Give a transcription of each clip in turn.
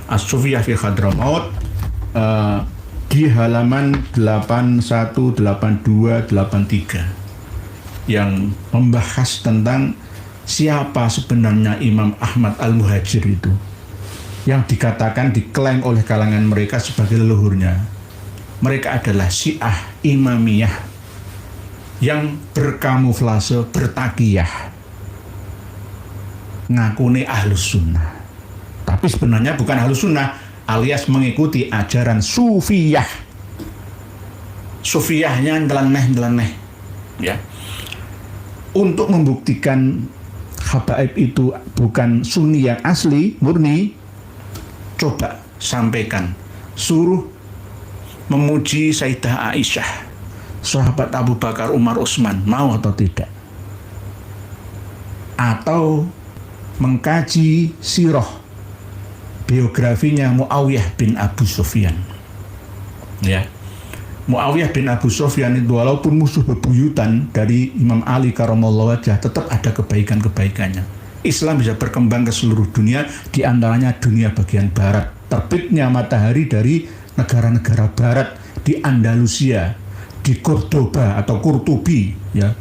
As-Sufiyah fi Hadramaut di halaman 81, 82, 83 yang membahas tentang siapa sebenarnya Imam Ahmad Al-Muhajir itu, yang dikatakan diklaim oleh kalangan mereka sebagai leluhurnya. Mereka adalah Syiah Imamiyah yang berkamuflase, bertakiyah, ngakune Ahlus Sunnah, tapi sebenarnya bukan Ahlus Sunnah, alias mengikuti ajaran Sufiyah. Sufiyahnya nyeleneh ya, untuk membuktikan habaib itu bukan Sunni yang asli, murni. Coba sampaikan, suruh memuji Sayyidah Aisyah, sahabat Abu Bakar, Umar, Utsman, mau atau tidak? Atau mengkaji sirah biografinya Muawiyah bin Abu Sufyan. Ya, Muawiyah bin Abu Sufyan itu walaupun musuh bebuyutan dari Imam Ali karramallahu wajhah, tetap ada kebaikan-kebaikannya. Islam bisa berkembang ke seluruh dunia, di antaranya dunia bagian barat. Terbitnya matahari dari negara-negara barat di Andalusia, di Cordoba atau Kurtubi, ya.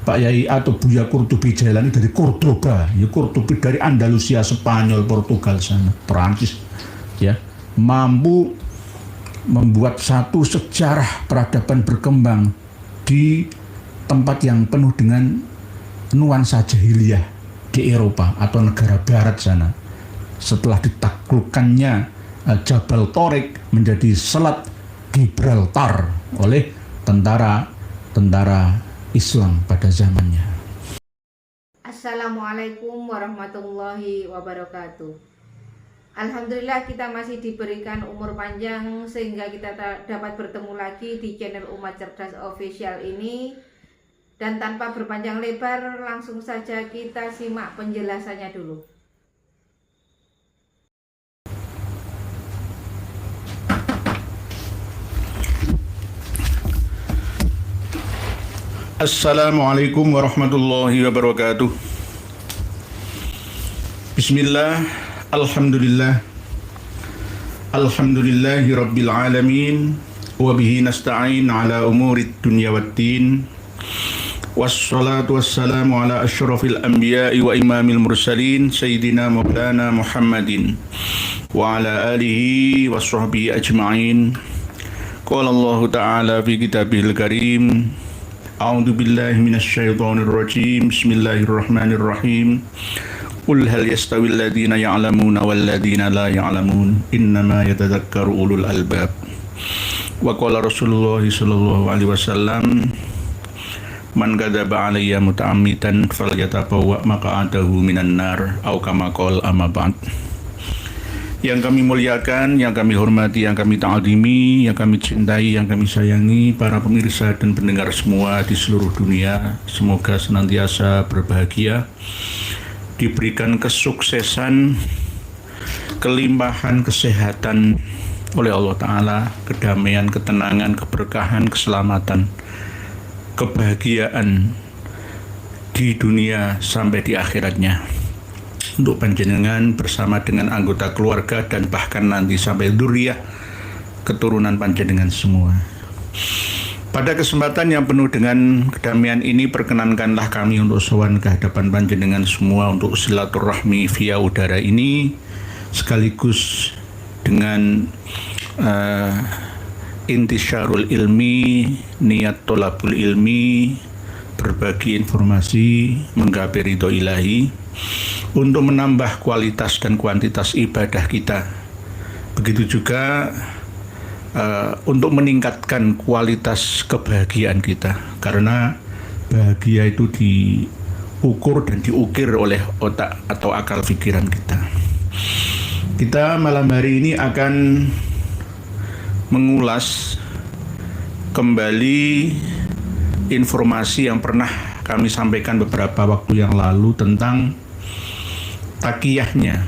Pak Yai atau Buya Kurtubi Jailani dari Cordoba, ya, Kurtubi dari Andalusia, Spanyol, Portugal sana, Perancis, ya, mampu membuat satu sejarah peradaban berkembang di tempat yang penuh dengan nuansa jahiliyah di Eropa atau negara barat sana. Setelah ditaklukkannya Jabal Tariq menjadi Selat Gibraltar oleh tentara Islam pada zamannya. Assalamualaikum warahmatullahi wabarakatuh. Alhamdulillah kita masih diberikan umur panjang sehingga kita dapat bertemu lagi di channel Umat Cerdas Official ini. Dan tanpa berpanjang lebar, langsung saja kita simak penjelasannya dulu. Assalamualaikum warahmatullahi wabarakatuh. Bismillah, alhamdulillah, alhamdulillahi rabbil alamin, wabihi nasta'in ala umurid dunya waddin, wassalatu wassalamu ala asyrafil anbiya'i wa imamil mursalin, sayyidina maulana Muhammadin wa ala alihi wa sahbihi ajma'in. Qala Allah ta'ala fi kitabihil karim, a'udzu billahi minasy syaithanir rajim. Bismillahirrahmanirrahim. Qul hal yastawil ladzina ya'lamuna wal ladzina la ya'lamun, innama yatadzakkaru ulul albab. Wa qala Rasulullah sallallahu alaihi wasallam, man kadzaba alayya muta'ammidan falyatabawwa maq'adahu minan nar, au kama qala amma ba'd. Yang kami muliakan, yang kami hormati, yang kami ta'zimi, yang kami cintai, yang kami sayangi, para pemirsa dan pendengar semua di seluruh dunia, semoga senantiasa berbahagia, diberikan kesuksesan, kelimpahan kesehatan oleh Allah Ta'ala, kedamaian, ketenangan, keberkahan, keselamatan, kebahagiaan di dunia sampai di akhiratnya, untuk panjenengan bersama dengan anggota keluarga dan bahkan nanti sampai dzurriyyah keturunan panjenengan semua. Pada kesempatan yang penuh dengan kedamaian ini, perkenankanlah kami untuk sowan ke hadapan panjenengan semua untuk silaturahmi via udara ini, sekaligus dengan intisyarul ilmi, niat tolabul ilmi, berbagi informasi, menggapai ridho ilahi, untuk menambah kualitas dan kuantitas ibadah kita. Begitu juga untuk meningkatkan kualitas kebahagiaan kita, karena bahagia itu diukur dan diukir oleh otak atau akal pikiran kita. Kita malam hari ini akan mengulas kembali informasi yang pernah kami sampaikan beberapa waktu yang lalu tentang takiyahnya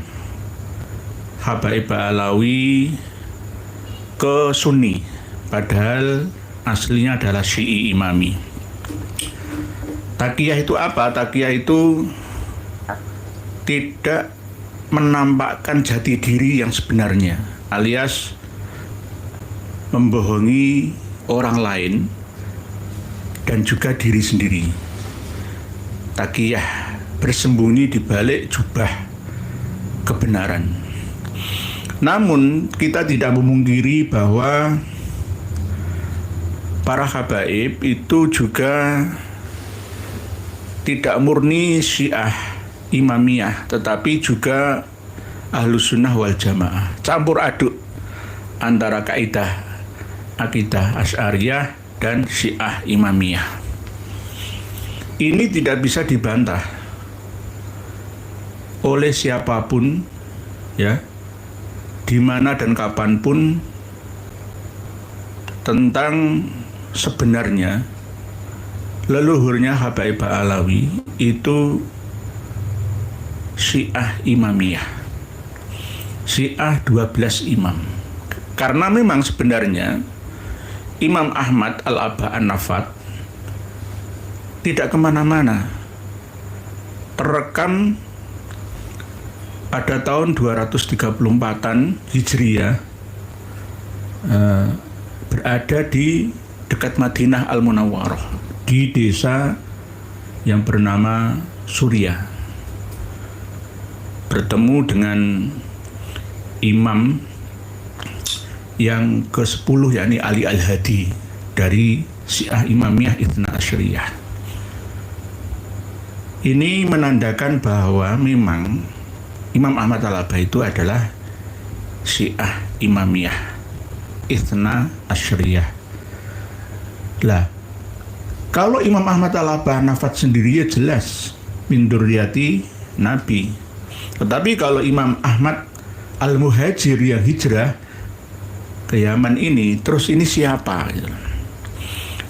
Habaib Alawi ke Sunni, padahal aslinya adalah Syi'i Imami. Takiyah itu apa? Takiyah itu tidak menampakkan jati diri yang sebenarnya, alias membohongi orang lain dan juga diri sendiri. Taqiyah, bersembunyi di balik jubah kebenaran. Namun kita tidak memungkiri bahwa para habaib itu juga tidak murni Syiah Imamiyah, tetapi juga Ahlus Sunnah wal Jamaah. Campur aduk antara kaidah akidah Asy'ariyah dan Syiah Imamiyah. Ini tidak bisa dibantah oleh siapapun, ya, di mana dan kapanpun, tentang sebenarnya leluhurnya Habaib Ba'alawi itu Syiah Imamiyah, Syiah 12 imam. Karena memang sebenarnya Imam Ahmad Al-Aba An-Nafat tidak kemana-mana, terekam pada tahun 234-an Hijriyah, berada di dekat Madinah Al-Munawwarah, di desa yang bernama Suriah. Bertemu dengan imam yang ke-10, yakni Ali Al-Hadi dari Syiah Imamiyah Itsna Asyariyah. Ini menandakan bahwa memang Imam Ahmad Al-Aba itu adalah Syiah Imamiyah Itsna Asyariyah. Lah, kalau Imam Ahmad Al-Aba Nafat sendiri ya jelas min dzurriyyati Nabi. Tetapi kalau Imam Ahmad Al-Muhajir yang hijrah ke Yaman ini, terus ini siapa?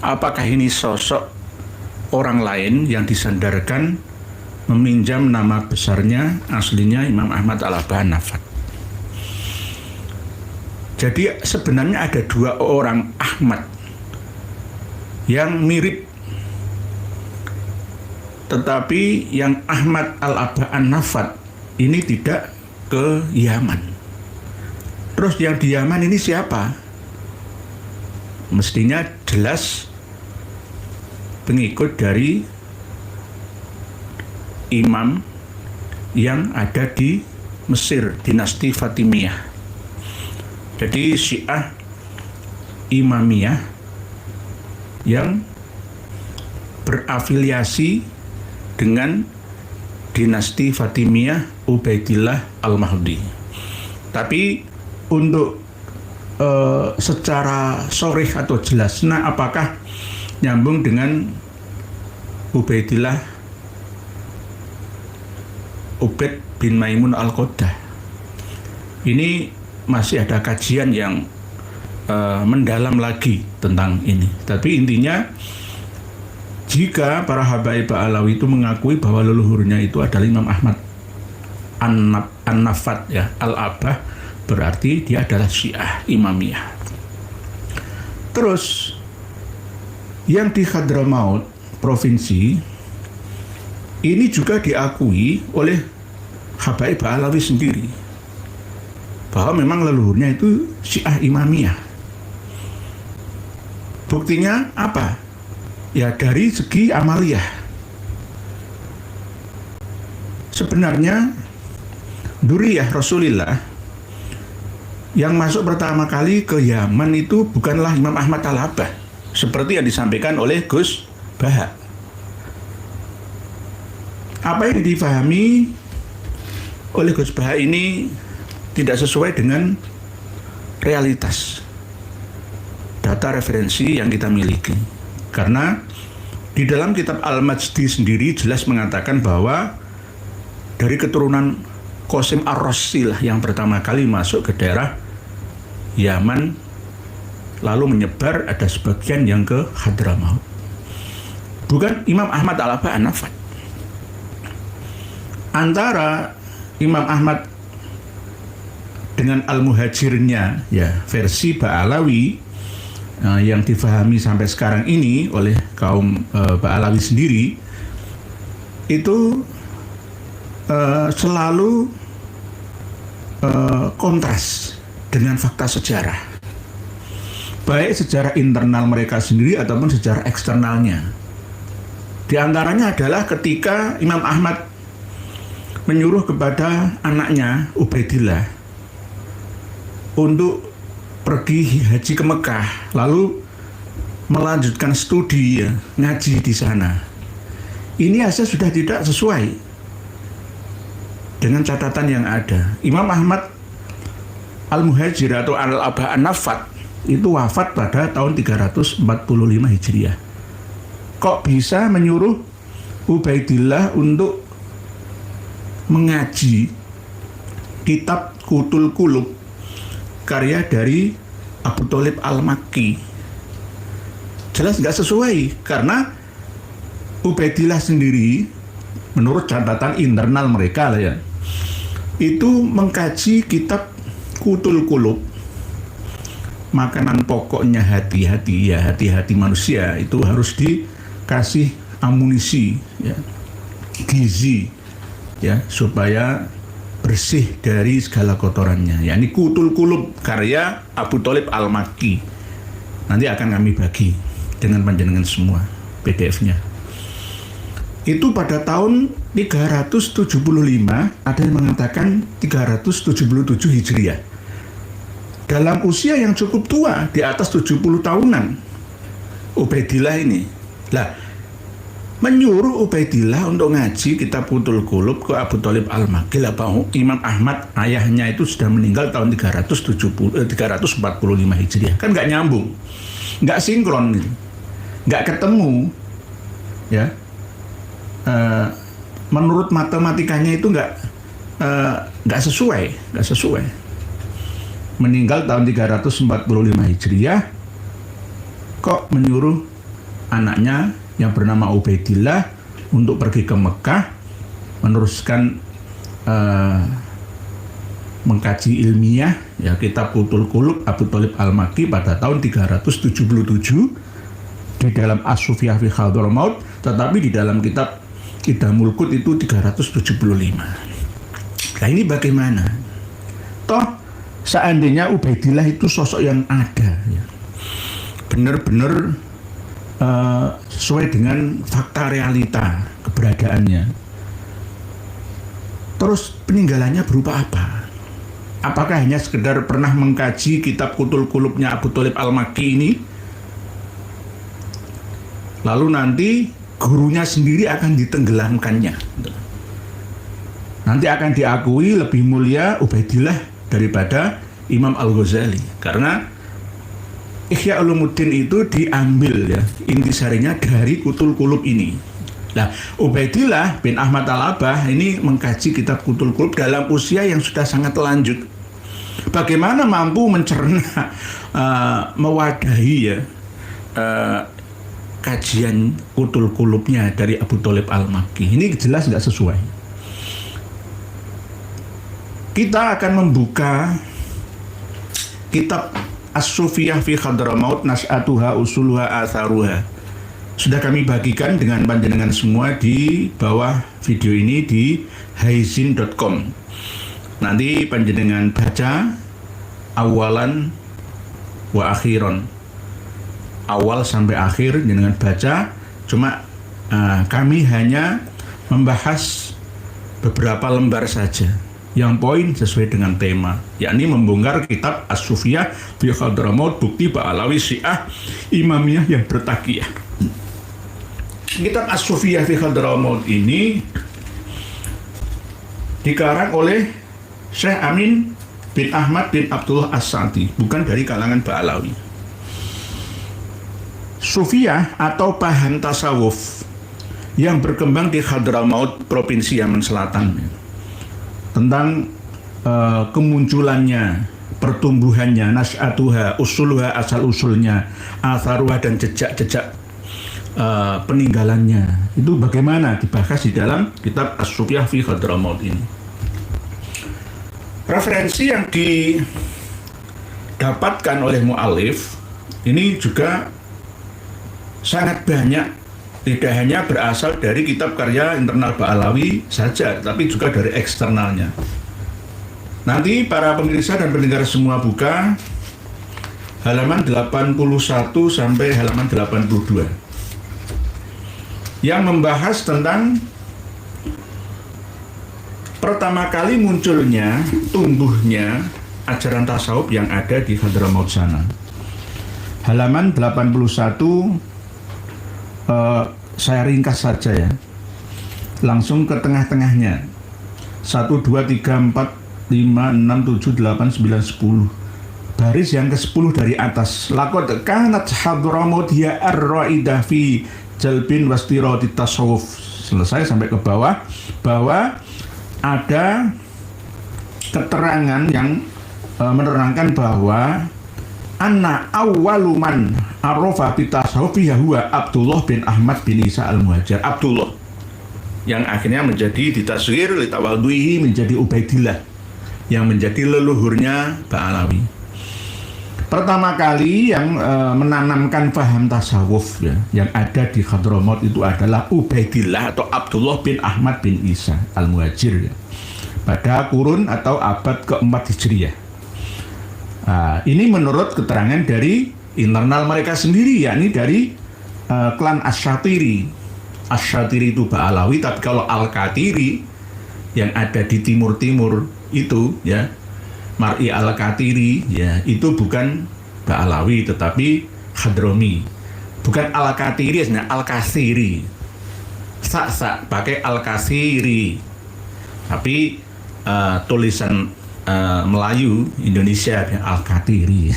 Apakah ini sosok orang lain yang disandarkan meminjam nama besarnya aslinya Imam Ahmad Al-Aba Nafat? Jadi sebenarnya ada dua orang Ahmad yang mirip, tetapi yang Ahmad Al-Aba An-Nafat ini tidak ke Yaman. Terus yang di Yaman ini siapa? Mestinya jelas pengikut dari imam yang ada di Mesir, dinasti Fatimiyah. Jadi Syiah Imamiyah yang berafiliasi dengan dinasti Fatimiyah Ubaidillah Al-Mahdi. Tapi untuk secara sharih atau jelas, nah apakah nyambung dengan Ubaidillah Ubaid bin Maimun Al-Qaddah? Ini masih ada kajian yang mendalam lagi tentang ini. Tapi intinya, jika para habaib Ba'alawi itu mengakui bahwa leluhurnya itu adalah Imam Ahmad An-Nafat, ya, Al-Abah, berarti dia adalah Syiah Imamiyah. Terus yang di Hadramaut provinsi ini juga diakui oleh habaib Ba'alawi sendiri bahwa memang leluhurnya itu Syiah Imamiyah. Buktinya apa? Ya dari segi amaliyah. Sebenarnya Duriyah Rasulillah yang masuk pertama kali ke Yaman itu bukanlah Imam Ahmad Al-Aba seperti yang disampaikan oleh Gus Baha. Apa yang difahami oleh Gus Baha ini tidak sesuai dengan realitas data referensi yang kita miliki. Karena di dalam kitab Al-Majdi sendiri jelas mengatakan bahwa dari keturunan Qasim Ar-Rassilah yang pertama kali masuk ke daerah Yaman, lalu menyebar, ada sebagian yang ke Hadramaut. Bukan Imam Ahmad Al-Aba An-Nafat. Antara Imam Ahmad dengan Al-Muhajirnya, ya, versi Ba'alawi, yang difahami sampai sekarang ini oleh kaum Ba'alawi sendiri, itu selalu kontras dengan fakta sejarah, baik sejarah internal mereka sendiri ataupun sejarah eksternalnya. Di antaranya adalah ketika Imam Ahmad menyuruh kepada anaknya Ubaidillah untuk pergi haji ke Mekah, lalu melanjutkan studi ngaji di sana. Ini asal sudah tidak sesuai dengan catatan yang ada. Imam Ahmad Al-Muhajir atau Al-Abha An-Nafat itu wafat pada tahun 345 Hijriah. Kok bisa menyuruh Ubaidillah untuk mengaji kitab Qutul Qulub karya dari Abu Thalib Al-Makki? Jelas nggak sesuai, karena Ubaidillah sendiri menurut catatan internal mereka lah ya, itu mengkaji kitab Qutul Qulub, makanan pokoknya hati-hati ya, hati-hati manusia itu harus dikasih amunisi ya, gizi ya, supaya bersih dari segala kotorannya. Ya, ini Qutul Qulub karya Abu Thalib Al-Makki. Nanti akan kami bagi dengan panjenengan semua PDF-nya. Itu pada tahun 375, ada yang mengatakan 377 Hijriah. Dalam usia yang cukup tua, di atas 70 tahunan, Ubaidillah ini. Lah, menyuruh Ubaidillah untuk ngaji kitab Qutul Qulub ke Abu Thalib Al-Makki. Imam Ahmad ayahnya itu sudah meninggal tahun 345 Hijriah. Kan nggak nyambung, nggak sinkron, nggak ketemu, ya. Menurut matematikanya itu nggak sesuai. Meninggal tahun 345 Hijriah, kok menyuruh anaknya yang bernama Ubaidillah untuk pergi ke Mekah meneruskan mengkaji ilmiah ya kitab Qutul Qulub Abu Thalib Al-Makki pada tahun 377 di dalam As-Sufiyah fi Hadramaut, tetapi di dalam kitab Qidamul Qut itu 375. Nah, ini bagaimana? Toh seandainya Ubaidillah itu sosok yang ada ya, benar-benar sesuai dengan fakta realita keberadaannya, terus peninggalannya berupa apa? Apakah hanya sekedar pernah mengkaji kitab Qutul Qulubnya Abu Thalib Al-Makki ini, lalu nanti gurunya sendiri akan ditenggelamkannya, nanti akan diakui lebih mulia Ubaidillah daripada Imam Al-Ghazali, karena Ihya Ulumuddin itu diambil ya intisarinya dari Qutul Qulub ini. Nah, Ubaidillah bin Ahmad Al-Abah ini mengkaji kitab Qutul Qulub dalam usia yang sudah sangat lanjut. Bagaimana mampu mencerna, mewadahi ya kajian Qutul Qulubnya dari Abu Thalib Al-Makki? Ini jelas nggak sesuai. Kita akan membuka kitab As-Sufiyah fi Hadramaut, Nas'atuha, Usuluha, Atharuha. Sudah kami bagikan dengan panjenengan semua di bawah video ini di haizin.com. Nanti panjenengan baca awalan wa akhiron, awal sampai akhir dengan baca. Cuma kami hanya membahas beberapa lembar saja yang poin sesuai dengan tema, yakni membongkar kitab As-Sufiyah fi Hadramaut, bukti Ba'alawi Syiah Imamiyah yang bertakiyah. Kitab As-Sufiyah fi Hadramaut ini dikarang oleh Syekh Amin bin Ahmad bin Abdullah As-Sa'di, bukan dari kalangan Ba'alawi. Sufiyah atau paham tasawuf yang berkembang di Hadramaut, Provinsi Yaman Selatan, tentang kemunculannya, pertumbuhannya, nas'atuha, usuluha, asal-usulnya, atharuha, dan jejak-jejak peninggalannya. Itu bagaimana dibahas di dalam kitab As-Sufiyah fi Hadramaut ini. Referensi yang didapatkan oleh mu'alif ini juga sangat banyak. Tidak hanya berasal dari kitab karya internal Ba'alawi saja, tapi juga dari eksternalnya. Nanti para pemirsa dan pendengar semua buka halaman 81 sampai halaman 82 yang membahas tentang pertama kali munculnya, tumbuhnya ajaran tasawuf yang ada di Hadramaut sana. Halaman 81 saya ringkas saja ya. Langsung ke tengah-tengahnya. 1, 2, 3, 4, 5, 6, 7, 8, 9, 10. Baris yang ke-10 dari atas. Laqad kanat Hadramaut hiya ar-ra'idah fi jalbin wastirati tasawuf. Selesai sampai ke bawah bahwa ada keterangan yang menerangkan bahwa anna awwaluman arrafa bitasawuf huwa Abdullah bin Ahmad bin Isa al-Muhajir. Abdullah yang akhirnya menjadi ditasghir li tawadhuhi menjadi Ubaidillah yang menjadi leluhurnya Ba'alawi. Pertama kali yang menanamkan paham tasawuf ya, yang ada di Hadramaut itu adalah Ubaidillah atau Abdullah bin Ahmad bin Isa al-Muhajir ya, pada kurun atau abad ke-4 Hijriah. Ini menurut keterangan dari internal mereka sendiri, yakni dari klan Asyatiri. Asyatiri itu Ba'alawi, tapi kalau Al-Katiri yang ada di timur-timur itu ya, Mar'i Al-Katiri ya, itu bukan Ba'alawi tetapi Hadrami. Bukan Al-Katiri, sebenarnya Al-Kasiri. Sak pakai Al-Kasiri. Tapi tulisan Melayu Indonesia ya, Al-Katiri.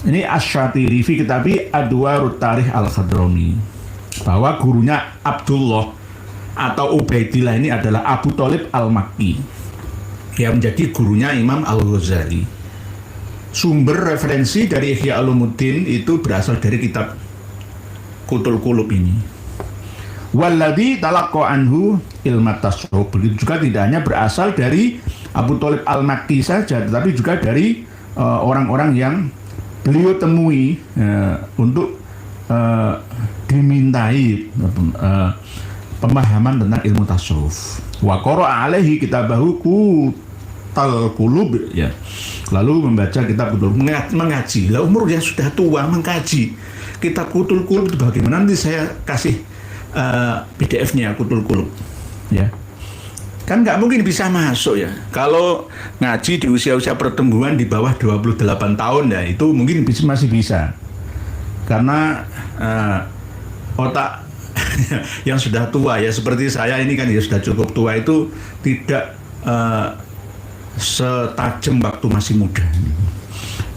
Ini Asyatiri fi kitabi Adwarut Tarikh Al-Hadrami, bahwa gurunya Abdullah atau Ubaidillah ini adalah Abu Thalib Al-Makki yang menjadi gurunya Imam Al-Ghazali. Sumber referensi dari Ihya Ulumuddin itu berasal dari kitab Kutul Qulub ini. Walladzi talaqqa anhu ilmat tasawuf. Begitu juga tidak hanya berasal dari Abu Thalib Al-Makki saja, tetapi juga dari orang-orang yang beliau temui untuk dimintai pemahaman tentang ilmu tasawuf. Wa qara'a alaihi kitabahu Kutal Qulub ya. Lalu membaca kitab Kutul Qulub, mengaji. Lah umur yang sudah tua mengkaji kitab Kutul Qulub itu bagaimana? Nanti saya kasih PDF-nya Kutul Qulub ya. Kan nggak mungkin bisa masuk ya. Kalau ngaji di usia-usia pertumbuhan di bawah 28 tahun ya, itu mungkin masih bisa. Karena otak yang sudah tua ya, seperti saya ini kan ya sudah cukup tua, itu tidak setajam waktu masih muda.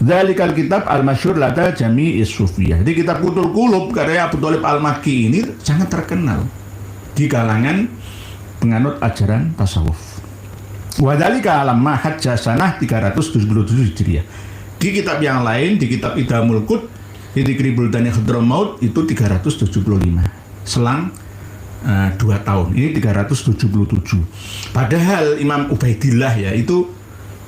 Dzalikal kitab al-masyhur lada jami'is sufiyah. Jadi kitab Kutul Qulub karya Abu Thalib Al-Makki ini sangat terkenal di kalangan penganut ajaran tasawuf. Wa dzalika lamma hajja sanah 377 Hijriah. Di kitab yang lain, di kitab Idhamul Qut di Dzikri Buldani Hadramaut itu 375. Selang 2 tahun. Ini 377. Padahal Imam Ubaidillah ya, itu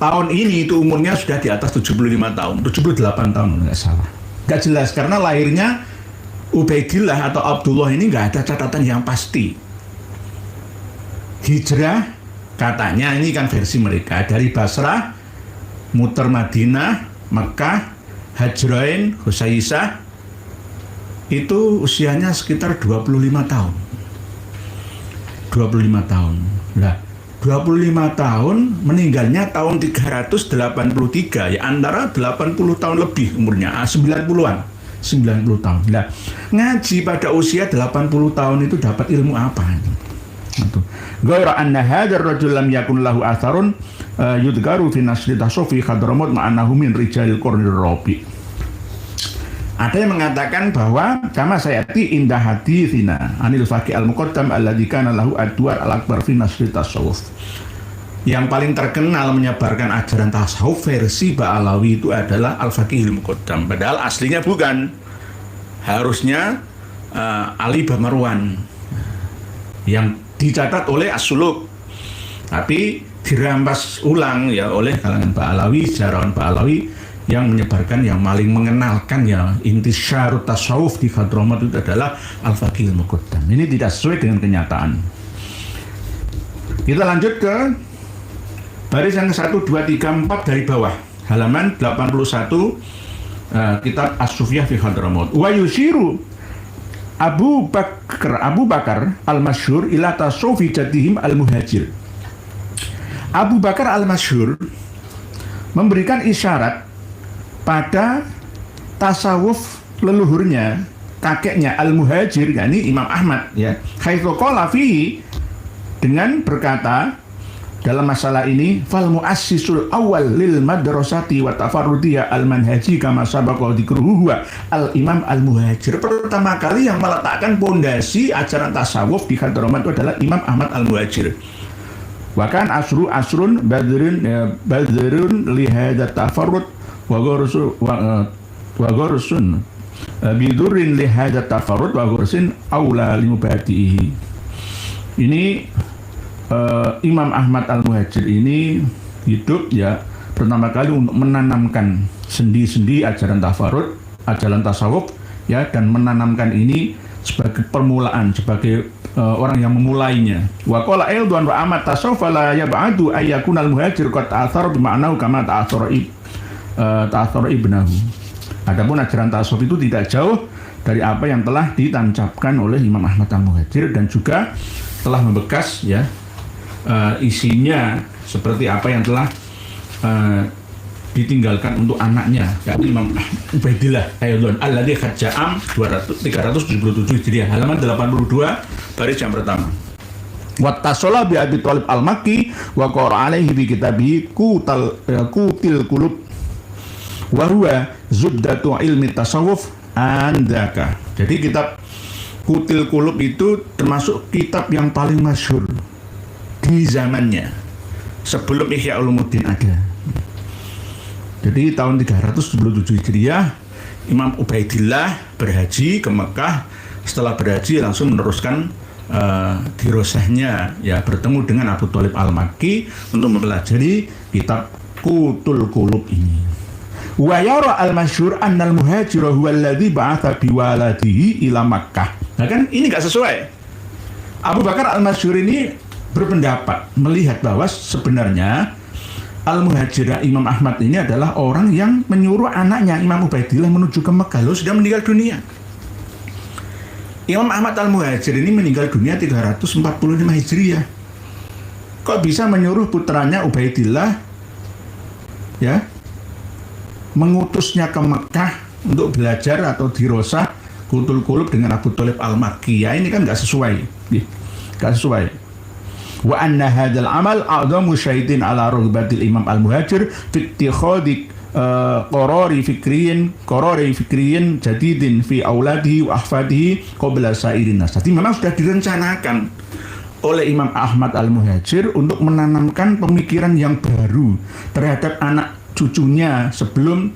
tahun ini itu umurnya sudah di atas 75 tahun, 78 tahun nggak salah. Nggak jelas karena lahirnya Ubaidillah atau Abdullah ini nggak ada catatan yang pasti. Hijrah katanya, ini kan versi mereka, dari Basrah, muter Madinah, Mekah, Hajrain, Husaisah, itu usianya sekitar 25 tahun. 25 tahun. Nah, 25 tahun meninggalnya tahun 383 ya, antara 80 tahun lebih umurnya, 90-an. 90 tahun. Nah, ngaji pada usia 80 tahun itu dapat ilmu apa? Ghaira anna hadzal rajul lam yakun lahu atharun yudgaru fi nasri tasawuf Hadramaut ma'anahu min rijalil qurnir rabi. Ada yang mengatakan bahwa kama sayati indah haditsina anil faqih al-muqaddam alladzi kana lahu adwar al-akbar fi nasri tasawuf. Yang paling terkenal menyebarkan ajaran tasawuf versi Ba'alawi itu adalah Al-Faqih al-Muqaddam. Padahal aslinya bukan. Harusnya Ali Bamarwan yang dicatat oleh As-Suluk. Tapi dirampas ulang ya oleh kalangan Ba'alawi, sejarawan Ba'alawi yang menyebarkan, yang paling mengenalkan ya intisyarut tasawuf di Hadramaut itu adalah Al-Faqih al-Muqaddam. Ini tidak sesuai dengan kenyataan. Kita lanjut ke Baris yang ke-1, 2, 3, 4 dari bawah. Halaman 81 kitab As-Sufiyah fi Hadramaut. Wa yushiru Abu Bakar al-Masyhur ila tasawufi jadihim al-Muhajir. Abu Bakar al-Masyhur memberikan isyarat pada tasawuf leluhurnya, kakeknya al-Muhajir, yakni Imam Ahmad, ya. Haitsu qala fihi, dengan berkata dalam masalah ini, fal muassisul awal lil madrasati wa tafarrudiyah al manhaji kama sabaqa dzikruhu al Imam al Muhajir. Pertama kali yang meletakkan pondasi ajaran tasawuf di Hadramaut itu adalah Imam Ahmad al Muhajir. Wa kan asrun badrun li hadza tafarrud wa ghursun bidurin li hadza tafarrud wa ghursin aula li mubadihi. Ini Imam Ahmad al-Muhajir ini hidup ya pertama kali untuk menanamkan sendi-sendi ajaran tafarud, ajaran tasawuf, ya, dan menanamkan ini sebagai permulaan, sebagai orang yang memulainya. Wa qala aidwan wa amat tasawuf la yab'adu ayyakun al-muhajir qad ta'athara bi ma'nahu kama ta'athara ibnahu. Adapun ajaran tasawuf itu tidak jauh dari apa yang telah ditancapkan oleh Imam Ahmad al-Muhajir dan juga telah membekas, ya, isinya seperti apa yang telah ditinggalkan untuk anaknya, yaitu Imam Ubaidillah Ayyadun alladzi khajja'am 377 Hijriah, halaman 82 baris yang pertama. Wattasala bi Abi Thalib al-Makki wa qara alaihi bi kitabihi Qutil Qulub wa huwa zubdatu ilmi tasawuf andaka. Jadi kitab Qutil Qulub itu termasuk kitab yang paling masyhur di zamannya sebelum Ihya Ulumuddin ada. Jadi tahun 377 Hijriah Imam Ubaidillah berhaji ke Mekah. Setelah berhaji langsung meneruskan dirosahnya, ya, bertemu dengan Abu Thalib al-Makki untuk mempelajari kitab Qutul Qulub ini. Wa yara al-masyhur annal muhajira huwa alladhi ba'atha biwaladihi ila Makkah. Nah kan ini enggak sesuai. Abu Bakar al-Masyhur ini berpendapat, melihat bahwa sebenarnya Al-Muhajir Imam Ahmad ini adalah orang yang menyuruh anaknya Imam Ubaidillah menuju ke Mekah. Lalu sudah meninggal dunia. Imam Ahmad Al-Muhajir ini meninggal dunia 345 Hijriah. Kok bisa menyuruh putranya Ubaidillah, ya, mengutusnya ke Mekah untuk belajar atau dirosah Qutul Qulub dengan Abu Thalib al-Makki? Ya, ini kan nggak sesuai. Nggak sesuai. Wa anna hadzal amal a'dhamu syaitin ala rughbatil Imam al-Muhajir fi ittikhadi qarari fikriyin jadidin fi auladihi wa ahfadihi qabla sairin nas. Jadi memang sudah direncanakan oleh Imam Ahmad al-Muhajir untuk menanamkan pemikiran yang baru terhadap anak cucunya sebelum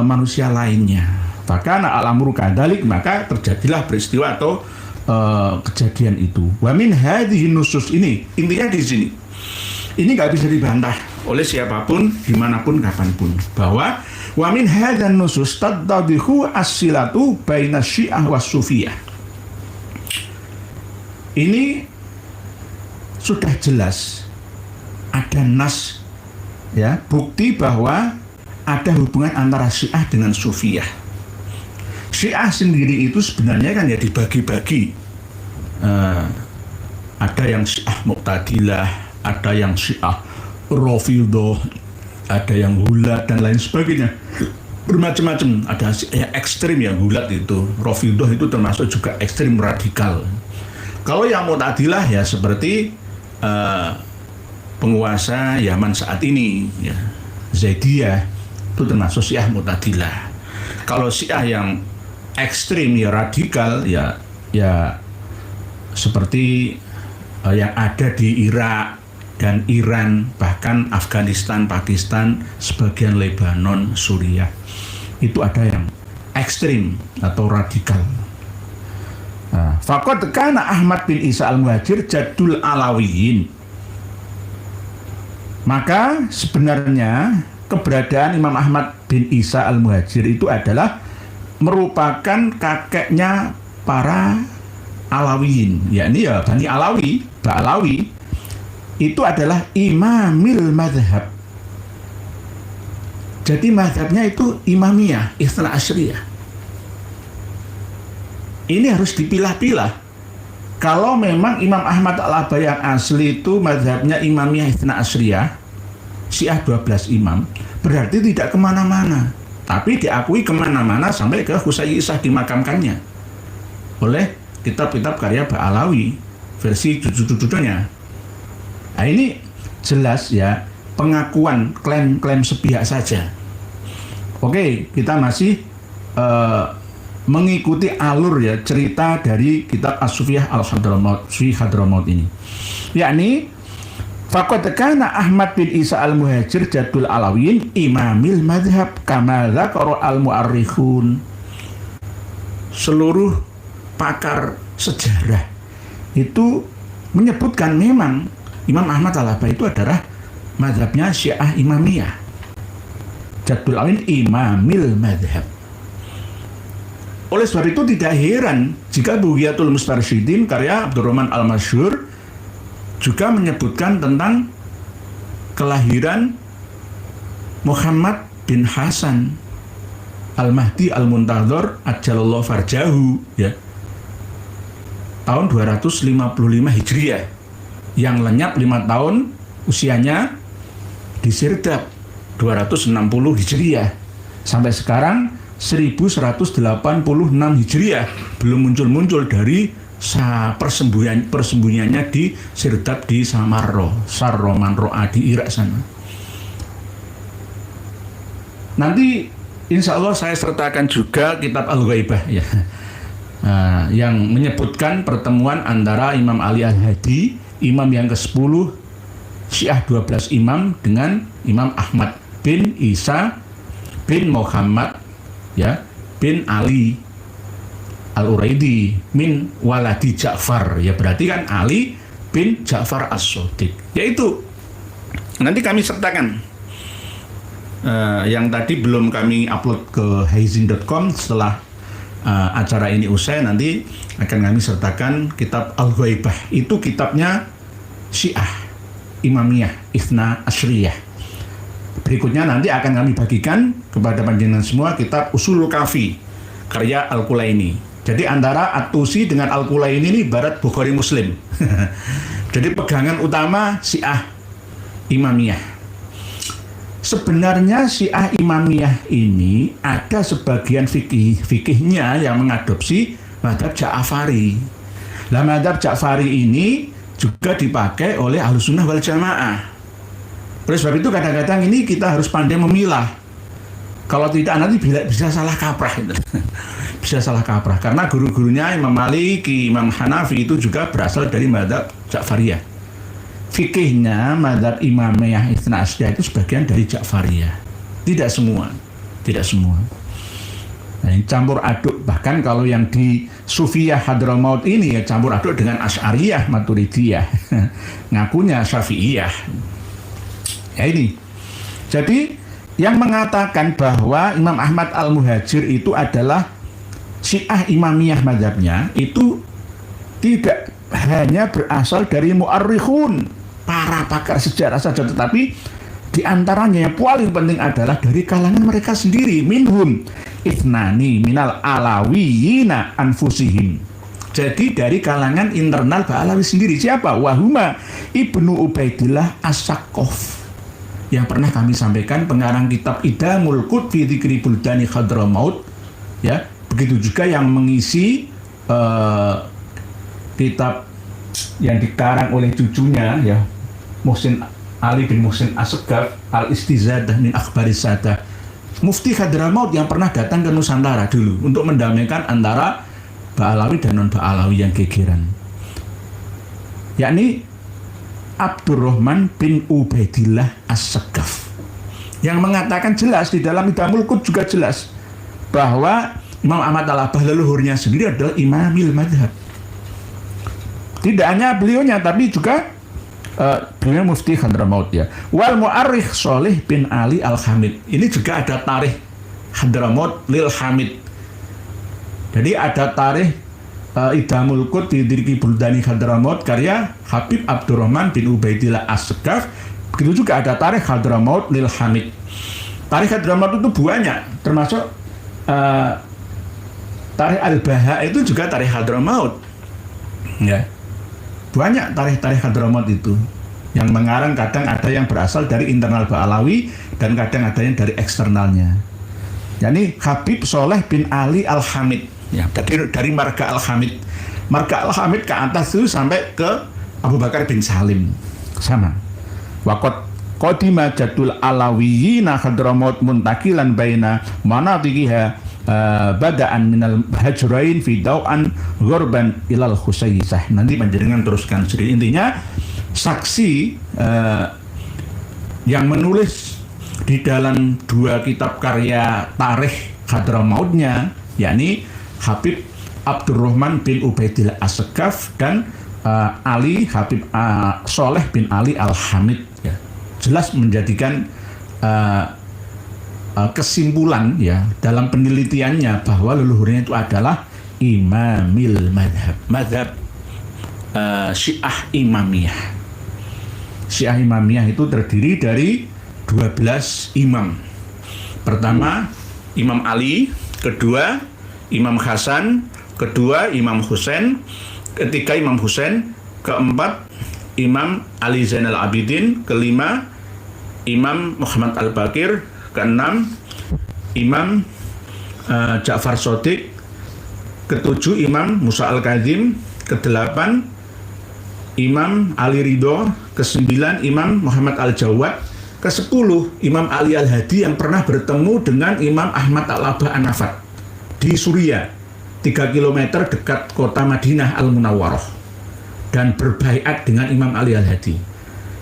manusia lainnya. Bahkan al-amru kadzalik, maka terjadilah peristiwa atau kejadian itu. Wa min hadhihi nusus, ini intinya di sini. Ini nggak bisa dibantah oleh siapapun, dimanapun, kapanpun, bahwa wa min hadzan nusus taddihu as-silatu baina Syiah was Sufiyah. Ini sudah jelas ada nas, ya, bukti bahwa ada hubungan antara Syiah dengan Sufiyah. Syiah sendiri itu sebenarnya kan ya dibagi-bagi. Ada yang Syiah Mu'tadilah, ada yang Syiah Rafidhah, ada yang Hulat dan lain sebagainya. Bermacam-macam. Ada yang ekstrim, yang Hulat itu, Rafidhah itu termasuk juga ekstrim radikal. Kalau yang Mu'tadilah ya seperti penguasa Yaman saat ini, ya, Zaidiyah, itu termasuk Syiah Mu'tadilah. Kalau Syiah yang ekstrim, ya radikal, ya seperti yang ada di Irak dan Iran, bahkan Afghanistan, Pakistan, sebagian Lebanon, Suriah, itu ada yang ekstrim atau radikal. Faqad kana Ahmad bin Isa al-Muhajir jadul Alawiyin. Maka sebenarnya keberadaan Imam Ahmad bin Isa al-Muhajir itu adalah merupakan kakeknya para Alawiyin, yakni ya Bani Alawi, Ba'alawi, itu adalah imamil madhab. Jadi madhabnya itu imamiyah, Itsna Asyriyah. Ini harus dipilah-pilah. Kalau memang Imam Ahmad Al-Abai yang asli itu madhabnya imamiyah Itsna Asyriyah, Syiah 12 imam, berarti tidak kemana-mana. Tapi diakui kemana-mana sampai ke Husayyisah dimakamkannya oleh kitab-kitab karya Ba'alawi, versi cucu-cucunya. Nah ini jelas ya, pengakuan klaim-klaim sepihak saja. Oke, kita masih mengikuti alur ya cerita dari kitab As-Sufiyah Al-Hadramaut, Fi Hadramaut ini. Yakni faqad kana Ahmad bin Isa al-Muhajir Jaddul Alawiyin imamil madhab kama dzakara al-mu'arrikhun. Seluruh pakar sejarah itu menyebutkan memang Imam Ahmad Al-Abai itu adalah madhabnya Syiah Imamiyah. Jaddul Alawiyin imamil madhab. Oleh sebab itu tidak heran jika Bughiyatul Mustarsyidin karya Abdurrahman Al-Masyhur juga menyebutkan tentang kelahiran Muhammad bin Hasan Al-Mahdi Al-Muntadhar Ajalallahu Farjahu ya, tahun 255 Hijriah, yang lenyap 5 tahun usianya di Sirdab 260 Hijriah. Sampai sekarang 1186 Hijriah belum muncul-muncul dari persembunyiannya di Sirdab di Samarra, Sarroman Ro'a di Irak sana. Nanti insya Allah saya sertakan juga kitab Al-Ghaibah ya, yang menyebutkan pertemuan antara Imam Ali Al-Hadi, imam yang ke-10 Syiah 12 imam, dengan Imam Ahmad bin Isa bin Muhammad ya bin Ali Al-Uraidi min waladi Ja'far, ya berarti kan Ali bin Ja'far As-Shadiq. Yaitu nanti kami sertakan yang tadi belum kami upload ke haizin.com. Setelah acara ini usai, nanti akan kami sertakan kitab Al-Ghaibah. Itu kitabnya Syiah Imamiyah Itsna Asyriyah. Berikutnya nanti akan kami bagikan kepada panjenengan semua kitab Ushulul Kafi karya Al-Kulaini. Jadi antara At-Tusi dengan Al-Kulaini ini ibarat Bukhari Muslim. Jadi pegangan utama Syiah Imamiyah. Sebenarnya Syiah Imamiyah ini ada sebagian fikihnya yang mengadopsi mazhab Ja'fari. Lah mazhab Ja'fari ini juga dipakai oleh Ahlussunnah wal Jamaah. Oleh sebab itu kadang-kadang ini kita harus pandai memilah. Kalau tidak nanti bisa salah kaprah itu. Bisa salah kaprah karena guru-gurunya Imam Maliki, Imam Hanafi itu juga berasal dari mazhab Ja'fariyah. Fikihnya mazhab Imamiyah Itsna Asyriyah itu sebagian dari Ja'fariyah. Tidak semua. Tidak semua. Nah, ini campur aduk, bahkan kalau yang di Sufiyah Hadramaut ini ya campur aduk dengan Asy'ariyah Maturidiyah. Ngakunya Syafi'iyah. Ya ini. Jadi yang mengatakan bahwa Imam Ahmad Al-Muhajir itu adalah Syiah Imamiyah mazhabnya itu tidak hanya berasal dari mu'arrikhun, para pakar sejarah saja, tetapi di antaranya yang paling penting adalah dari kalangan mereka sendiri. Minhum ithnani minal alawiyina anfusihim. Jadi dari kalangan internal Ba'alawi sendiri. Siapa? Wahuma Ibnu Ubaidillah As-Saqqaf, yang pernah kami sampaikan, pengarang kitab Idamul Qut fi Dzikri Buldani Hadramaut ya. Begitu juga yang mengisi kitab yang dikarang oleh cucunya ya, Muhsin Ali bin Muhsin As-Saqqaf, Al-Istizadah min Akhbaris Sadah, Mufti Hadramaut yang pernah datang ke Nusantara dulu untuk mendamaikan antara Ba'alawi dan non-Ba'alawi yang gegeran, yakni Abdurrahman bin Ubaidillah As-Saqqaf, yang mengatakan jelas di dalam Idamul Qut juga jelas bahwa Imam Ahmad Al-Abai leluhurnya sendiri adalah imamil madhab. Tidak hanya beliaunya, tapi juga beliau Mufti Hadramaut ya. Wal mu'arrikh Shalih bin Ali Al-Hamid. Ini juga ada tarikh Hadramaut lil Hamid. Jadi ada tarikh Idamul Qut fi Dirki Buldani Hadramaut karya Habib Abdurrahman bin Ubaidillah As-Segaf. Begitu juga ada Tarikh Hadramaut lil Hamid. Tarikh Hadramaut itu banyak, termasuk Tarikh Al-Baha itu juga Tarikh Hadramaut. Ya. Banyak tarikh Hadramaut itu. Yang mengarang kadang ada yang berasal dari internal Ba'alawi dan kadang ada yang dari eksternalnya. Yani Habib Soleh bin Ali Al-Hamid, ya, dari marga Al-Hamid. Marga Al-Hamid ke atas itu sampai ke Abu Bakar bin Salim. Sama. Waqat qadima jadul alawiyina Hadramaut muntakilan baina manatiqiha bada'an minal hajrain fi daw'an ghurban ilal khusaisah. Nanti panjenengan teruskan sendiri. Intinya saksi yang menulis di dalam dua kitab karya Tarikh Hadramautnya, yakni Habib Abdurrahman bin Ubaidillah As-Segaf dan Ali Habib Soleh bin Ali Al-Hamid, ya, jelas menjadikan kesimpulan, ya, dalam penelitiannya bahwa leluhurnya itu adalah Imamil Madhab Syiah Imamiyah. Syiah Imamiyah itu terdiri dari 12 imam. Pertama Imam Ali, kedua Imam Hasan, kedua Imam Husain, ketiga Imam Husain, keempat Imam Ali Zainal Abidin, kelima Imam Muhammad Al-Baqir, keenam Imam Ja'far Shadiq, ketujuh Imam Musa Al-Kazim, kedelapan Imam Ali Ridho, ke-9 Imam Muhammad Al-Jawad, ke-10 Imam Ali Al-Hadi yang pernah bertemu dengan Imam Ahmad Al-Abah An-Nafat di Suriah, 3 km dekat kota Madinah Al-Munawwarah, dan berbaiat dengan Imam Ali Al-Hadi.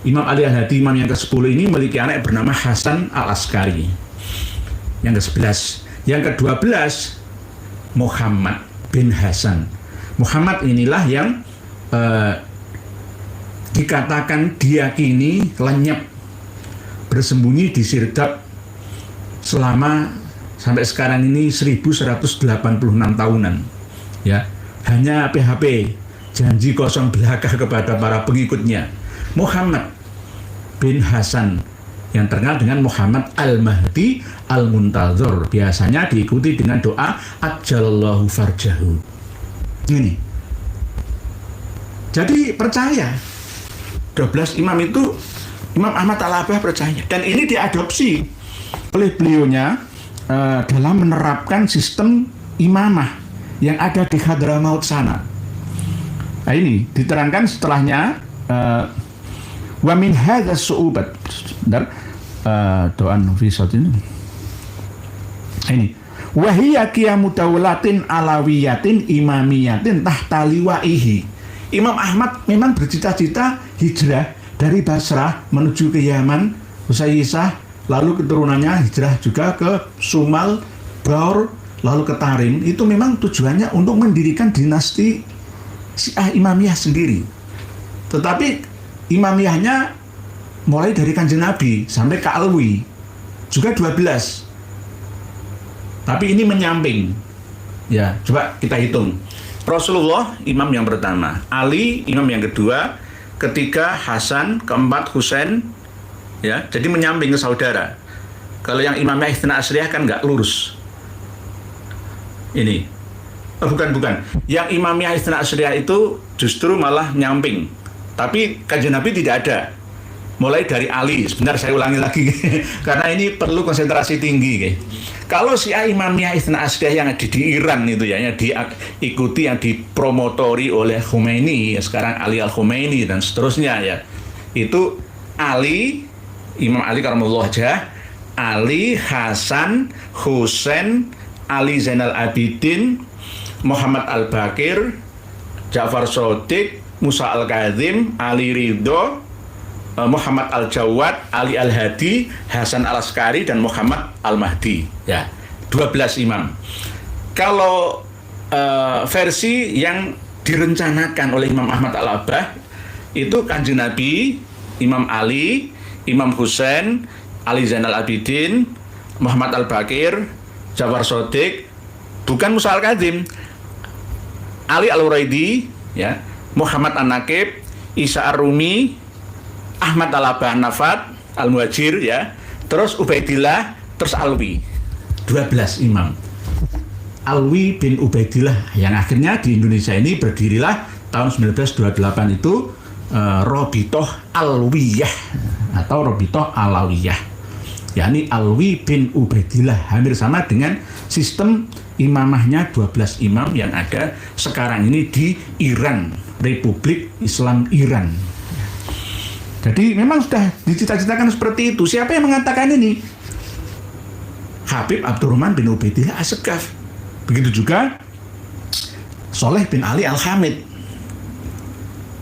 Imam Ali Al-Hadi, imam yang ke-10 ini memiliki anak bernama Hasan Al-Askari. Yang ke-11. Yang ke-12 Muhammad bin Hasan. Muhammad inilah yang dikatakan diyakini lenyap bersembunyi di Sirdap selama sampai sekarang ini 1186 tahunan, ya, hanya PHP, janji kosong belaka kepada para pengikutnya. Muhammad bin Hasan yang terkenal dengan Muhammad Al-Mahdi Al-Muntazor, biasanya diikuti dengan doa Ajjalallahu farjahu. Ini jadi percaya 12 imam itu Imam Ahmad Al-Abah percaya, dan ini diadopsi oleh beliaunya dalam menerapkan sistem imamah yang ada di Hadramaut sana. Nah, ini diterangkan setelahnya wa min hadza su'ubat dan doan fisat ini. Ini wa hiya qiyamu dawlatin alawiyatin imamiyatin tahta liwaihi. Imam Ahmad memang bercita-cita hijrah dari Basrah menuju ke Yaman, Husaisah, lalu keturunannya hijrah juga ke Sumal, Baur, lalu ke Tarim. Itu memang tujuannya untuk mendirikan dinasti Syiah Imamiyah sendiri. Tetapi Imamiyahnya mulai dari Kanjeng Nabi sampai ke Alwi, juga 12. Tapi ini menyamping. Ya, coba kita hitung. Rasulullah imam yang pertama, Ali imam yang kedua, ketiga Hasan, keempat Husain, ya, jadi menyamping ke saudara. Kalau yang imamnya Itsna Asriyah kan nggak lurus. Ini, bukan. Yang imamnya Itsna Asriyah itu justru malah nyamping. Tapi Kanjeng Nabi tidak ada. Mulai dari Ali, sebentar saya ulangi lagi karena ini perlu konsentrasi tinggi. Kalau Syiah Imamiyah Itsna Asriyah yang ada di Iran itu, ya, yang diikuti, yang dipromotori oleh Khomeini, ya, sekarang Ali Al-Khomeini dan seterusnya, ya, itu Ali, Imam Ali Karamullah Wajhah, Ali, Hasan, Husain, Ali Zainal Abidin, Muhammad Al-Baqir, Ja'far Shadiq, Musa Al-Kazim, Ali Ridho, Muhammad Al-Jawad, Ali Al-Hadi, Hasan Al-Askari, dan Muhammad Al-Mahdi, ya, 12 imam. Kalau versi yang direncanakan oleh Imam Ahmad Al-Abah itu Kanjeng Nabi, Imam Ali, Imam Husain, Ali Zainal Abidin, Muhammad Al-Baqir, Ja'far Shadiq, bukan Musa Al-Kazim. Ali Al-Huraidi, ya, Muhammad An-Naqib, Isa Ar-Rumi, Ahmad Al-Nafat, Al-Muhajir, ya, terus Ubaidillah, terus Alwi. 12 imam. Alwi bin Ubaidillah yang akhirnya di Indonesia ini berdirilah tahun 1928 itu Robitoh Alwiyah atau Robitoh Alawiyah, yakni Alwi bin Ubaidillah, hampir sama dengan sistem imamahnya 12 imam yang ada sekarang ini di Iran, Republik Islam Iran. Jadi memang sudah dicita-citakan seperti itu. Siapa yang mengatakan ini? Habib Abdurrahman bin Ubaidillah As-Segaf. Begitu juga Soleh bin Ali Al-Hamid.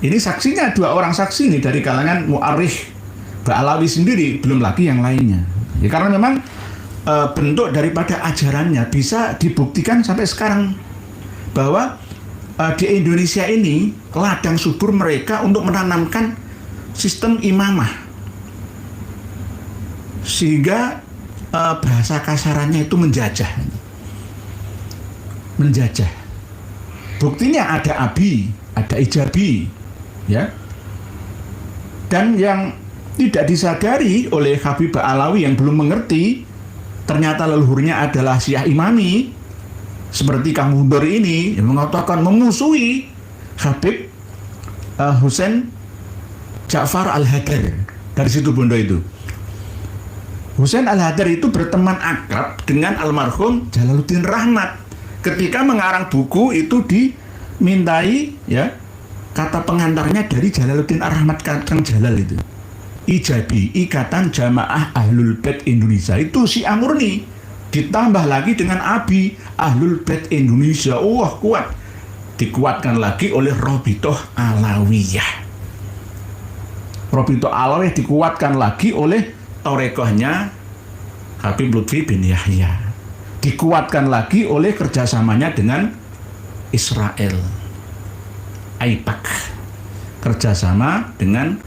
Ini saksinya, 2 orang saksi nih dari kalangan mu'arikh Ba'alawi sendiri, belum lagi yang lainnya. Ya, karena memang bentuk daripada ajarannya bisa dibuktikan sampai sekarang bahwa di Indonesia ini ladang subur mereka untuk menanamkan sistem imamah, sehingga bahasa kasarannya itu menjajah. Buktinya ada abi, ada ijabi, ya. Dan yang tidak disadari oleh Habib Ba'alawi yang belum mengerti, ternyata leluhurnya adalah Syiah Imami, seperti Kang Mundur ini yang mengatakan memusuhi Habib Husain Ja'far Al-Hadar dari situ Bondo itu. Husain Al-Hadar itu berteman akrab dengan almarhum Jalaluddin Rahmat. Ketika mengarang buku itu dimintai, ya, kata pengantarnya dari Jalaluddin Rahmat, Kang Jalal itu. Ijabi, Ikatan Jamaah Ahlul Bait Indonesia, itu Syiah murni. Ditambah lagi dengan Abi, Ahlul Bait Indonesia. Wah, kuat. Dikuatkan lagi oleh Robitoh Alawiyah. Robitoh Alawiyah dikuatkan lagi oleh torekohnya Habib Lutfi bin Yahya, dikuatkan lagi oleh kerjasamanya dengan Israel, AIPAC, kerjasama dengan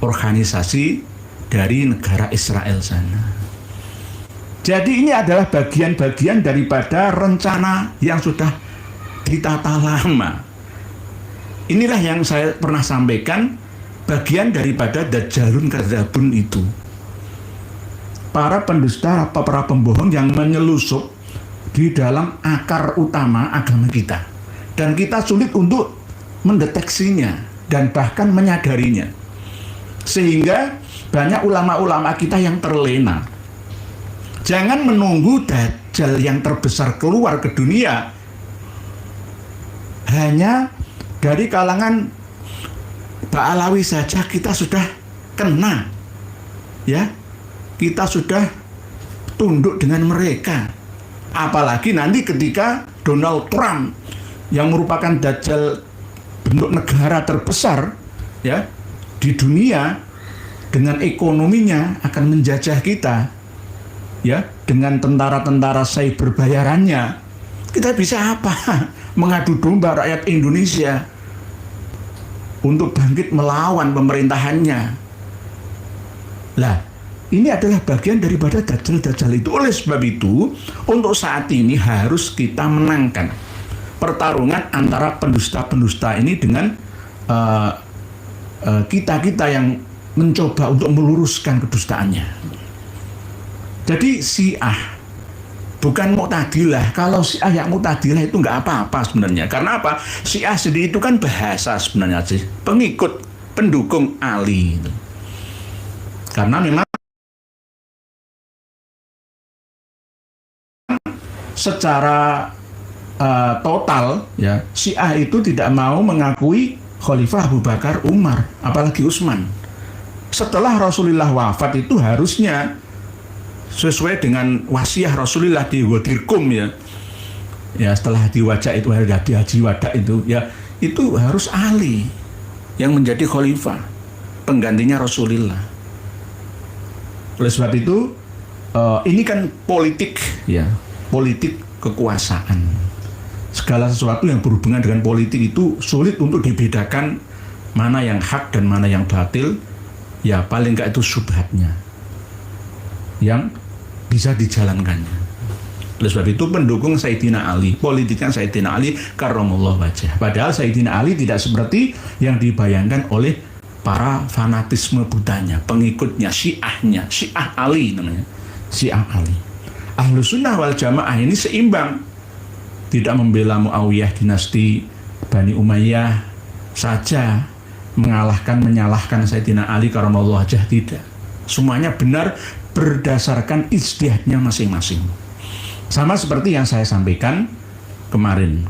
organisasi dari negara Israel sana. Jadi ini adalah bagian-bagian daripada rencana yang sudah ditata lama. Inilah yang saya pernah sampaikan, bagian daripada Dajjalun Kadzabun itu. Para pendusta, para pembohong yang menyelusup di dalam akar utama agama kita, dan kita sulit untuk mendeteksinya dan bahkan menyadarinya, sehingga banyak ulama-ulama kita yang terlena. Jangan menunggu Dajjal yang terbesar keluar ke dunia hanya dari kalangan Ba'alawi saja kita sudah kena, ya. Kita sudah tunduk dengan mereka. Apalagi nanti ketika Donald Trump yang merupakan Dajjal bentuk negara terbesar, ya, di dunia, dengan ekonominya akan menjajah kita, ya, dengan tentara-tentara cyber bayarannya. Kita bisa apa? Mengadu domba rakyat Indonesia untuk bangkit melawan pemerintahannya. Lah, ini adalah bagian daripada Dajjal-Dajjal itu. Oleh sebab itu, untuk saat ini harus kita menangkan pertarungan antara pendusta-pendusta ini dengan kita-kita yang mencoba untuk meluruskan kedustaannya. Jadi Syiah bukan Mu'tazilah. Kalau Syiah yang Mu'tazilah itu nggak apa-apa sebenarnya. Karena apa? Syiah sendiri itu kan bahasa sebenarnya sih, pengikut, pendukung Ali. Karena memang secara total, ya, Syiah itu tidak mau mengakui Khalifah Abu Bakar, Umar, apalagi Utsman. Setelah Rasulullah wafat itu harusnya sesuai dengan wasiat Rasulullah di Wadirkum, ya. Ya, setelah diwajah itu, di haji wada itu, ya, itu harus Ali yang menjadi khalifah, penggantinya Rasulullah. Oleh sebab itu, ini kan politik, ya. Politik kekuasaan. Segala sesuatu yang berhubungan dengan politik itu sulit untuk dibedakan mana yang hak dan mana yang batil. Ya, paling enggak itu syubhatnya yang bisa dijalankannya. Oleh sebab itu pendukung Sayyidina Ali, politiknya Sayyidina Ali karramallahu wajhah. Padahal Sayyidina Ali tidak seperti yang dibayangkan oleh para fanatisme Budanya, pengikutnya, Syiahnya, Syiah Ali namanya, Syiah Ali. Ahlus Sunnah wal Jamaah ini seimbang, tidak membela Muawiyah dinasti Bani Umayyah saja, menyalahkan Sayyidina Ali karramallahu wajhah, tidak. Semuanya benar berdasarkan ijtihadnya masing-masing. Sama seperti yang saya sampaikan kemarin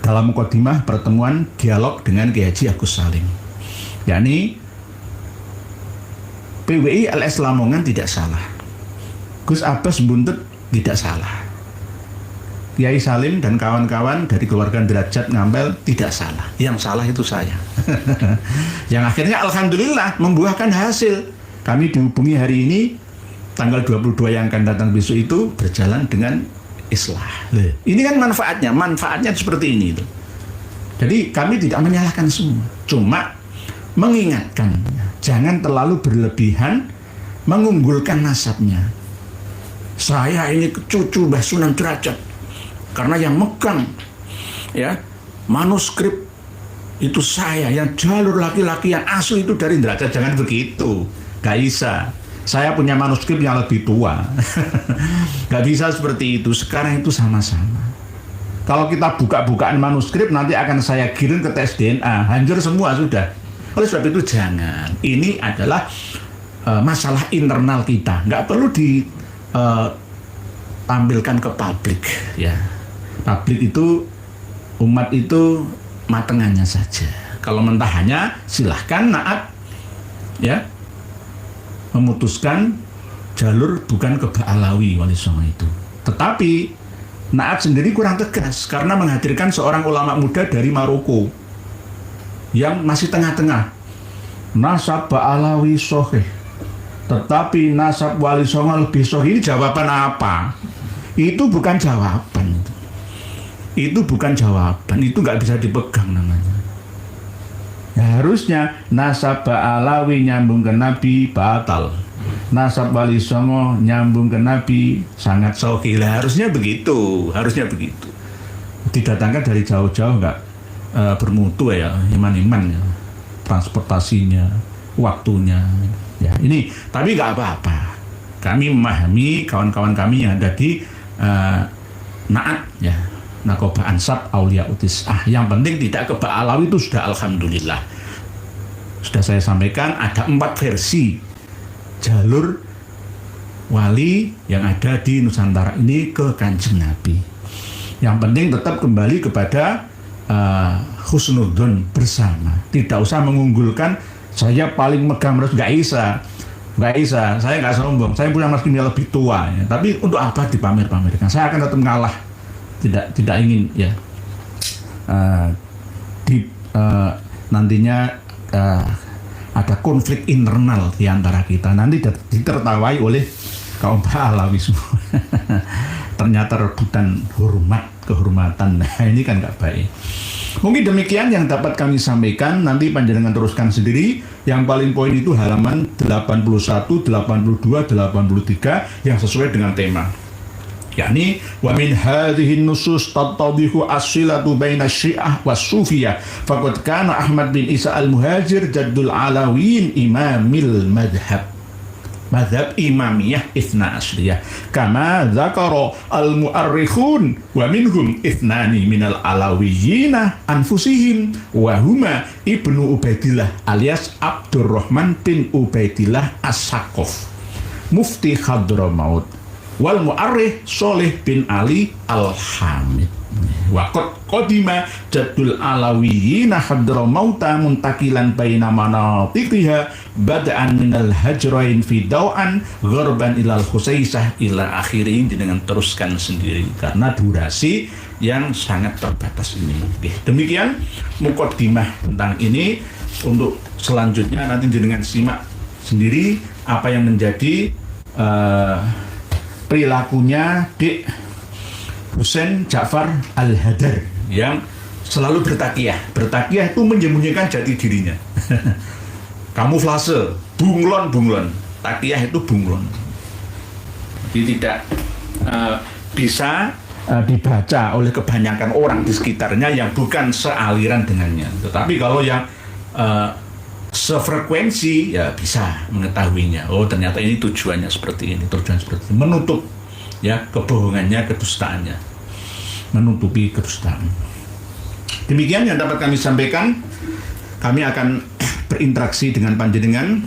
dalam mukadimah pertemuan dialog dengan Kiai Haji Agus Salim, yakni PWI LS Lamongan tidak salah, Gus Abbas Buntut tidak salah, Kiai Salim dan kawan-kawan dari keluarga Derajat Ngampel tidak salah. Yang salah itu saya. Yang akhirnya alhamdulillah membuahkan hasil. Kami dihubungi hari ini tanggal 22 yang akan datang besok itu berjalan dengan islah. Ini kan manfaatnya seperti ini itu. Jadi kami tidak menyalahkan semua, cuma mengingatkan jangan terlalu berlebihan mengunggulkan nasabnya. Saya ini cucu Mbah Sunan Derajat karena yang megang ya manuskrip itu saya, yang jalur laki-laki yang asli itu dari Derajat. Jangan begitu, gak bisa. Saya punya manuskrip yang lebih tua. Gak bisa seperti itu. Sekarang itu sama-sama. Kalau kita buka-bukaan manuskrip, nanti akan saya kirim ke tes DNA. Hancur semua sudah. Oleh sebab itu jangan. Ini adalah masalah internal kita. Gak perlu ditampilkan ke publik. Ya. Publik itu, umat itu matengannya saja. Kalau mentahannya, silahkan naat. Ya. Memutuskan jalur bukan ke Ba'alawi Wali Songo itu. Tetapi Naat sendiri kurang tegas karena menghadirkan seorang ulama muda dari Maroko yang masih tengah-tengah. Nasab Ba'alawi sohih, tetapi nasab Wali Songo lebih sohih. Ini jawaban apa? Itu bukan jawaban. Itu bukan jawaban. Itu nggak bisa dipegang namanya. Ya, harusnya nasab Ba'alawi nyambung ke Nabi batal, nasab Wali Songo nyambung ke Nabi sangat sohih. Harusnya begitu, didatangkan dari jauh-jauh, nggak bermutu ya, iman-iman ya, transportasinya, waktunya ya. Ini tapi nggak apa-apa, kami memahami kawan-kawan kami yang ada di Naat ya, Nakoba Ansab Aulia Utis. Yang penting tidak ke Ba'alawi itu sudah alhamdulillah. Sudah saya sampaikan ada 4 versi jalur wali yang ada di Nusantara ini ke Kanjeng Nabi. Yang penting tetap kembali kepada husnudzon bersama. Tidak usah mengunggulkan saya paling megang terus, nggak bisa. Saya nggak sombong. Saya punya manuskrip yang lebih tua ya. Tapi untuk apa dipamer-pamerkan? Saya akan tetap ngalah. Tidak ingin ya nantinya ada konflik internal di antara kita, nanti ditertawai oleh kaum Ba'alawi semua. Ternyata rebutan kehormatan. Nah, ini kan nggak baik. Mungkin demikian yang dapat kami sampaikan. Nanti panjenengan teruskan sendiri. Yang paling poin itu halaman 81, 82, 83 yang sesuai dengan tema. yakni wa min hadhihi nusus tattadihu as-silatu baina syiah was sufiyah faqad kana Ahmad bin Isa al-Muhajir jaddul alawiyin imamil madhab imamiyah ithna asriyah kama dzakara al-mu'arrikhun wa minhum ithnani minal alawiyina anfusihim wa huma Ibnu Ubaidillah alias Abdurrahman bin Ubaidillah as-Saqaf mufti Hadramaut wal mu'arrikh Sholih bin Ali al-Hamid wa qadima jaddul alawiyina Hadramauta muntakilan baina manatiqiha bada'an minal hajrain fi daw'an gharban ilal Khusaisah ila akhirin. Dengan teruskan sendiri karena durasi yang sangat terbatas ini. Oke, demikian mukaddimah tentang ini. Untuk selanjutnya nanti dengan simak sendiri apa yang menjadi perilakunya Dik Husain Ja'far Al-Hadar yang selalu bertakiyah. Bertakiyah itu menyembunyikan jati dirinya. Kamuflase, bunglon. Takiyah itu bunglon. Jadi tidak bisa dibaca oleh kebanyakan orang di sekitarnya yang bukan sealiran dengannya. Tetapi kalau yang sefrekuensi ya bisa mengetahuinya. Oh, ternyata ini tujuannya seperti ini, menutup ya kebohongannya, kedustaannya, menutupi kedustaan. Demikian yang dapat kami sampaikan. Kami akan berinteraksi dengan panjenengan.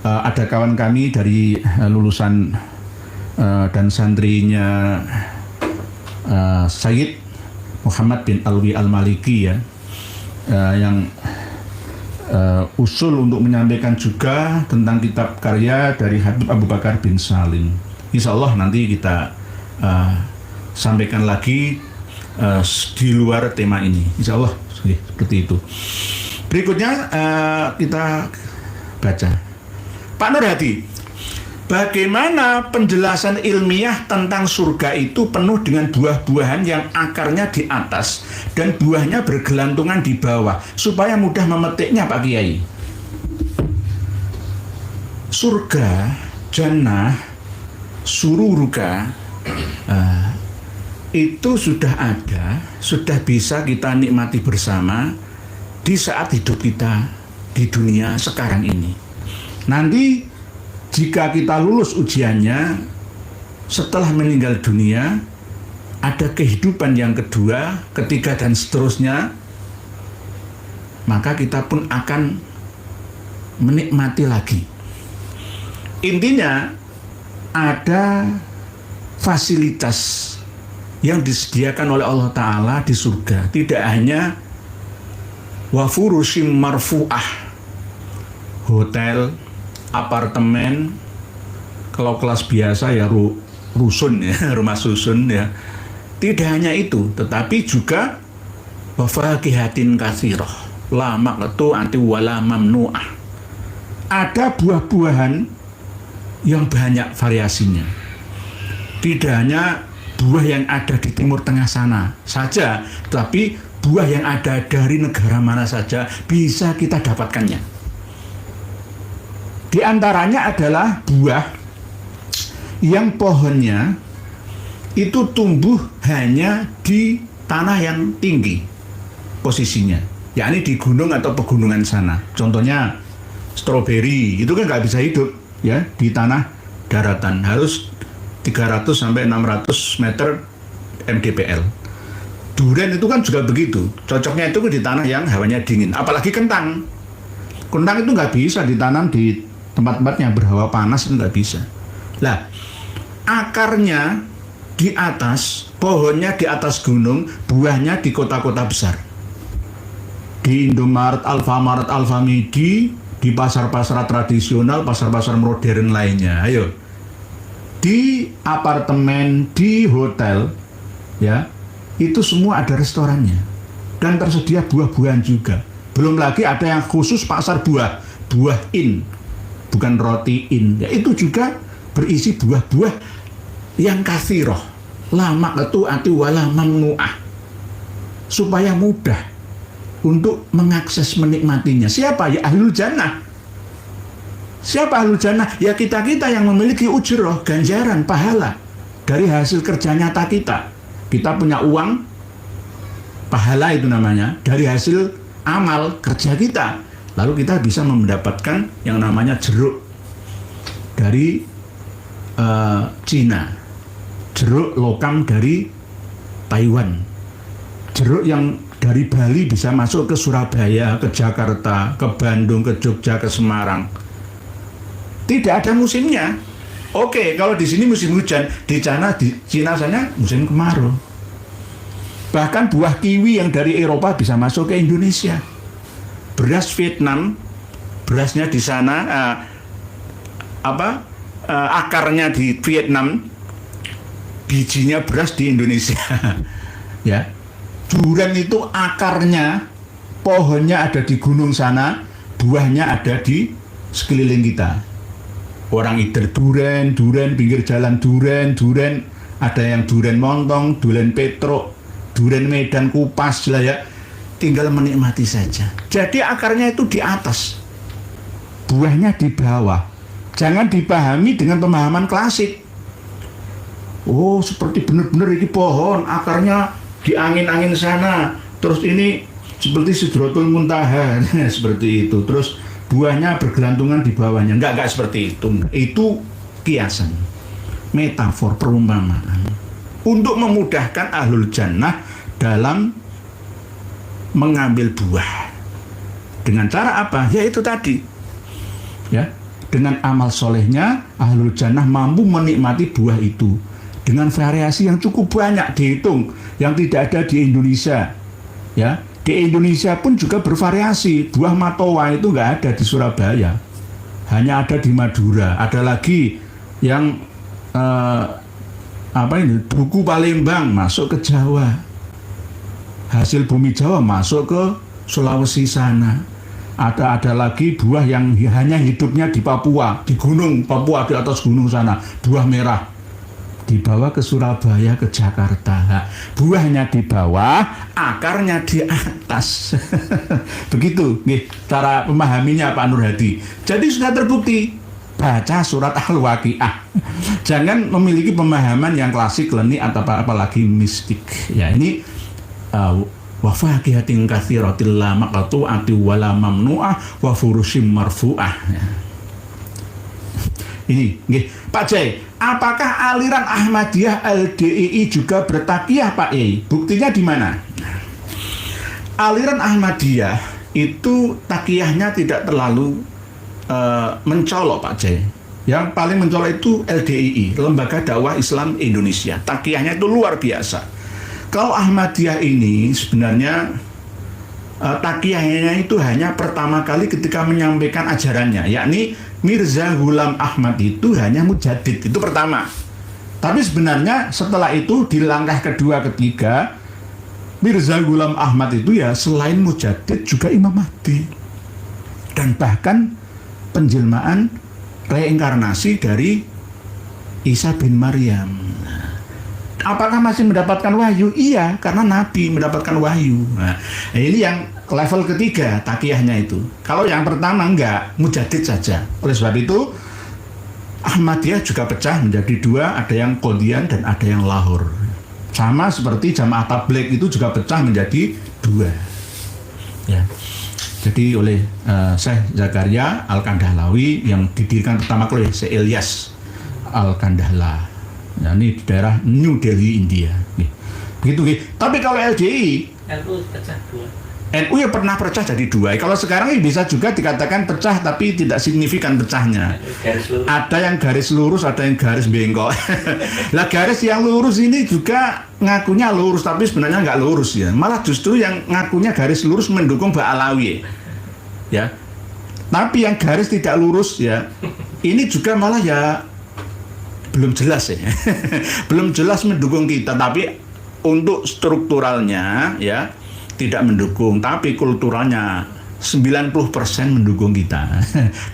Ada kawan kami dari lulusan dan santrinya Sayyid Muhammad bin Alwi Al-Maliki ya, yang usul untuk menyampaikan juga tentang kitab karya dari Habib Abu Bakar bin Salim. Insya Allah nanti kita sampaikan lagi di luar tema ini. Insya Allah seperti itu. Berikutnya kita baca. Pak Nur Hadi, bagaimana penjelasan ilmiah tentang surga itu penuh dengan buah-buahan yang akarnya di atas dan buahnya bergelantungan di bawah supaya mudah memetiknya, Pak Kiai? Surga, jannah, sururuka itu sudah ada, sudah bisa kita nikmati bersama di saat hidup kita di dunia sekarang ini. Nanti jika kita lulus ujiannya, setelah meninggal dunia, ada kehidupan yang kedua, ketiga, dan seterusnya, maka kita pun akan menikmati lagi. Intinya, ada fasilitas yang disediakan oleh Allah Ta'ala di surga. Tidak hanya wafurushim marfu'ah, hotel, apartemen, kalau kelas biasa ya rusun ya, rumah susun ya. Tidak hanya itu, tetapi juga wafakihatin katsirah, la maqtu anti wala mamnu'ah. Ada buah-buahan yang banyak variasinya. Tidak hanya buah yang ada di Timur Tengah sana saja, tapi buah yang ada dari negara mana saja bisa kita dapatkannya. Di antaranya adalah buah yang pohonnya itu tumbuh hanya di tanah yang tinggi posisinya, yakni di gunung atau pegunungan sana. Contohnya stroberi itu kan nggak bisa hidup ya di tanah daratan, harus 300 sampai 600 meter mdpl. Durian itu kan juga begitu, cocoknya itu di tanah yang hawanya dingin. Apalagi kentang itu nggak bisa ditanam di tempat-tempat yang berhawa panas, itu nggak bisa. Lah, akarnya di atas, pohonnya di atas gunung, buahnya di kota-kota besar. Di Indomaret, Alfamart, Alfamidi, di pasar-pasar tradisional, pasar-pasar modern lainnya. Ayo, di apartemen, di hotel, ya, itu semua ada restorannya dan tersedia buah-buahan juga. Belum lagi ada yang khusus pasar buah in, bukan roti in, ya, itu juga berisi buah-buah yang katsiroh, la maqtu ati wala mamnu'ah, supaya mudah untuk mengakses menikmatinya. Siapa? Ya ahlul jannah. Siapa ahlul jannah? Ya kita-kita yang memiliki ujroh, ganjaran, pahala dari hasil kerja nyata kita. Kita punya uang, pahala itu namanya, dari hasil amal kerja kita. Lalu kita bisa mendapatkan yang namanya jeruk dari Cina, jeruk lokam dari Taiwan, jeruk yang dari Bali bisa masuk ke Surabaya, ke Jakarta, ke Bandung, ke Jogja, ke Semarang. Tidak ada musimnya. Oke, kalau di sini musim hujan, di Cina sana musim kemarau. Bahkan buah kiwi yang dari Eropa bisa masuk ke Indonesia. Beras Vietnam, berasnya di sana, akarnya di Vietnam, bijinya beras di Indonesia. Ya, durian itu akarnya, pohonnya ada di gunung sana, buahnya ada di sekeliling kita. Orang ider durian, pinggir jalan durian, ada yang durian montong, durian petruk, durian Medan Kupas lah ya. Tinggal menikmati saja. Jadi akarnya itu di atas, buahnya di bawah. Jangan dipahami dengan pemahaman klasik. Oh, seperti benar-benar ini pohon, akarnya di angin-angin sana. Terus ini seperti Sidratul Muntaha, seperti itu. Terus buahnya bergelantungan di bawahnya. Enggak seperti itu. Itu kiasan, metafor, perumpamaan untuk memudahkan ahlul jannah dalam mengambil buah. Dengan cara apa? Ya itu tadi. Ya, dengan amal solehnya ahlul jannah mampu menikmati buah itu dengan variasi yang cukup banyak, dihitung yang tidak ada di Indonesia. Ya, di Indonesia pun juga bervariasi. Buah matoa itu nggak ada di Surabaya, hanya ada di Madura. Ada lagi yang buku Palembang masuk ke Jawa, hasil bumi Jawa masuk ke Sulawesi sana. Ada lagi buah yang hanya hidupnya di Papua, di gunung Papua, di atas gunung sana, buah merah dibawa ke Surabaya, ke Jakarta. Buahnya di bawah, akarnya di atas. Begitu nih cara memahaminya Pak Nur Hadi. Jadi sudah terbukti, baca surat Al-Waqiah. Jangan memiliki pemahaman yang klasik, leni atau apalagi mistik. Ya, ini wa faqihatin katsiratil la maqtu'ati wa la mamnu'ah wa furushim marfu'ah. Ya. Ini nggih, Pak Jai, apakah aliran Ahmadiyah LDII juga bertakiyah, Pak Yai? Buktinya di mana? Aliran Ahmadiyah itu takiyahnya tidak terlalu mencolok, Pak Jai. Yang paling mencolok itu LDII, Lembaga Dakwah Islam Indonesia. Takiyahnya itu luar biasa. Kalau Ahmadiyah ini sebenarnya takiyahnya itu hanya pertama kali ketika menyampaikan ajarannya, yakni Mirza Ghulam Ahmad itu hanya mujaddid, itu pertama. Tapi sebenarnya setelah itu di langkah kedua, ketiga, Mirza Ghulam Ahmad itu ya selain mujaddid juga Imam Mahdi. Dan bahkan penjelmaan reinkarnasi dari Isa bin Maryam. Apakah masih mendapatkan wahyu? Iya, karena Nabi mendapatkan wahyu. Nah, ini yang level ketiga takiyahnya itu. Kalau yang pertama enggak, mujaddid saja. Oleh sebab itu Ahmadiyah juga pecah menjadi dua, ada yang Qadian dan ada yang Lahore. Sama seperti Jamaah Tabligh itu juga pecah menjadi dua. Ya. Jadi oleh Syekh Zakaria Al-Kandahlawi yang didirikan pertama kali oleh Syekh Ilyas Al-Kandahlah. Nah, ini di daerah New Delhi, India. Nih. Begitu, nih. Tapi kalau LDI, NU pecah dua. NU ya pernah pecah jadi dua. Kalau sekarang ini bisa juga dikatakan pecah, tapi tidak signifikan pecahnya. Ada yang garis lurus, ada yang garis bengkok. Lah garis yang lurus ini juga ngakunya lurus, tapi sebenarnya nggak lurus ya. Malah justru yang ngakunya garis lurus mendukung Ba'alawi. Ya. Tapi yang garis tidak lurus ya, ini juga malah ya belum jelas ya. Belum jelas mendukung kita, tapi untuk strukturalnya ya tidak mendukung, tapi kulturalnya 90% mendukung kita.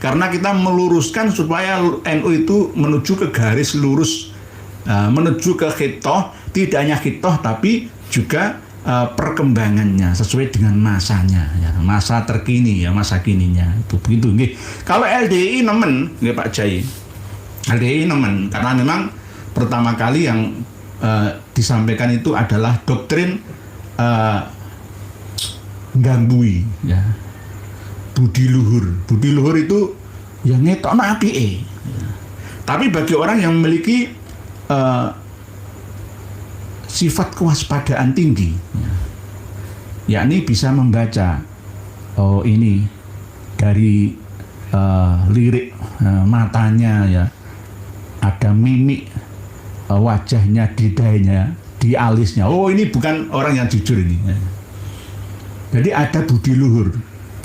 Karena kita meluruskan supaya NU itu menuju ke garis lurus, menuju ke khitoh, tidak hanya khitoh tapi juga perkembangannya sesuai dengan masanya ya, masa terkini ya, masa kininya itu begitu nggih. Kalau LDI nemen nggih Pak Jai. LDI nemen karena memang pertama kali yang disampaikan itu adalah doktrin Gambui ya, budi luhur. Budi luhur itu ya ngetokno apike. Tapi bagi orang yang memiliki sifat kewaspadaan tinggi ya, yakni bisa membaca oh ini dari lirik matanya ya, ada mimik wajahnya, didainya, di alisnya. Oh ini bukan orang yang jujur ini. Jadi ada budi luhur,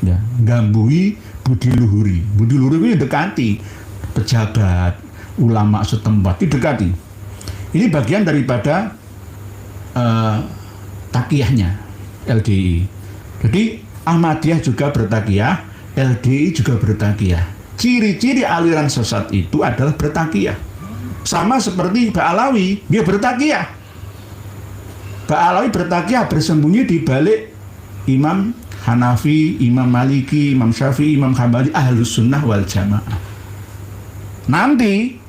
ya, Gambui budi luhuri. Budi luhuri itu dekati pejabat, ulama setempat, didekati. Ini bagian daripada takiyahnya LDI. Jadi Ahmadiyah juga bertakiyah, LDI juga bertakiyah. Ciri-ciri aliran sesat itu adalah bertakiyah. Sama seperti Ba'alawi, dia bertakiyah. Ba'alawi bertakiyah bersembunyi di balik Imam Hanafi, Imam Maliki, Imam Syafi'i, Imam Hambali, Ahlus Sunnah wal Jamaah. Nanti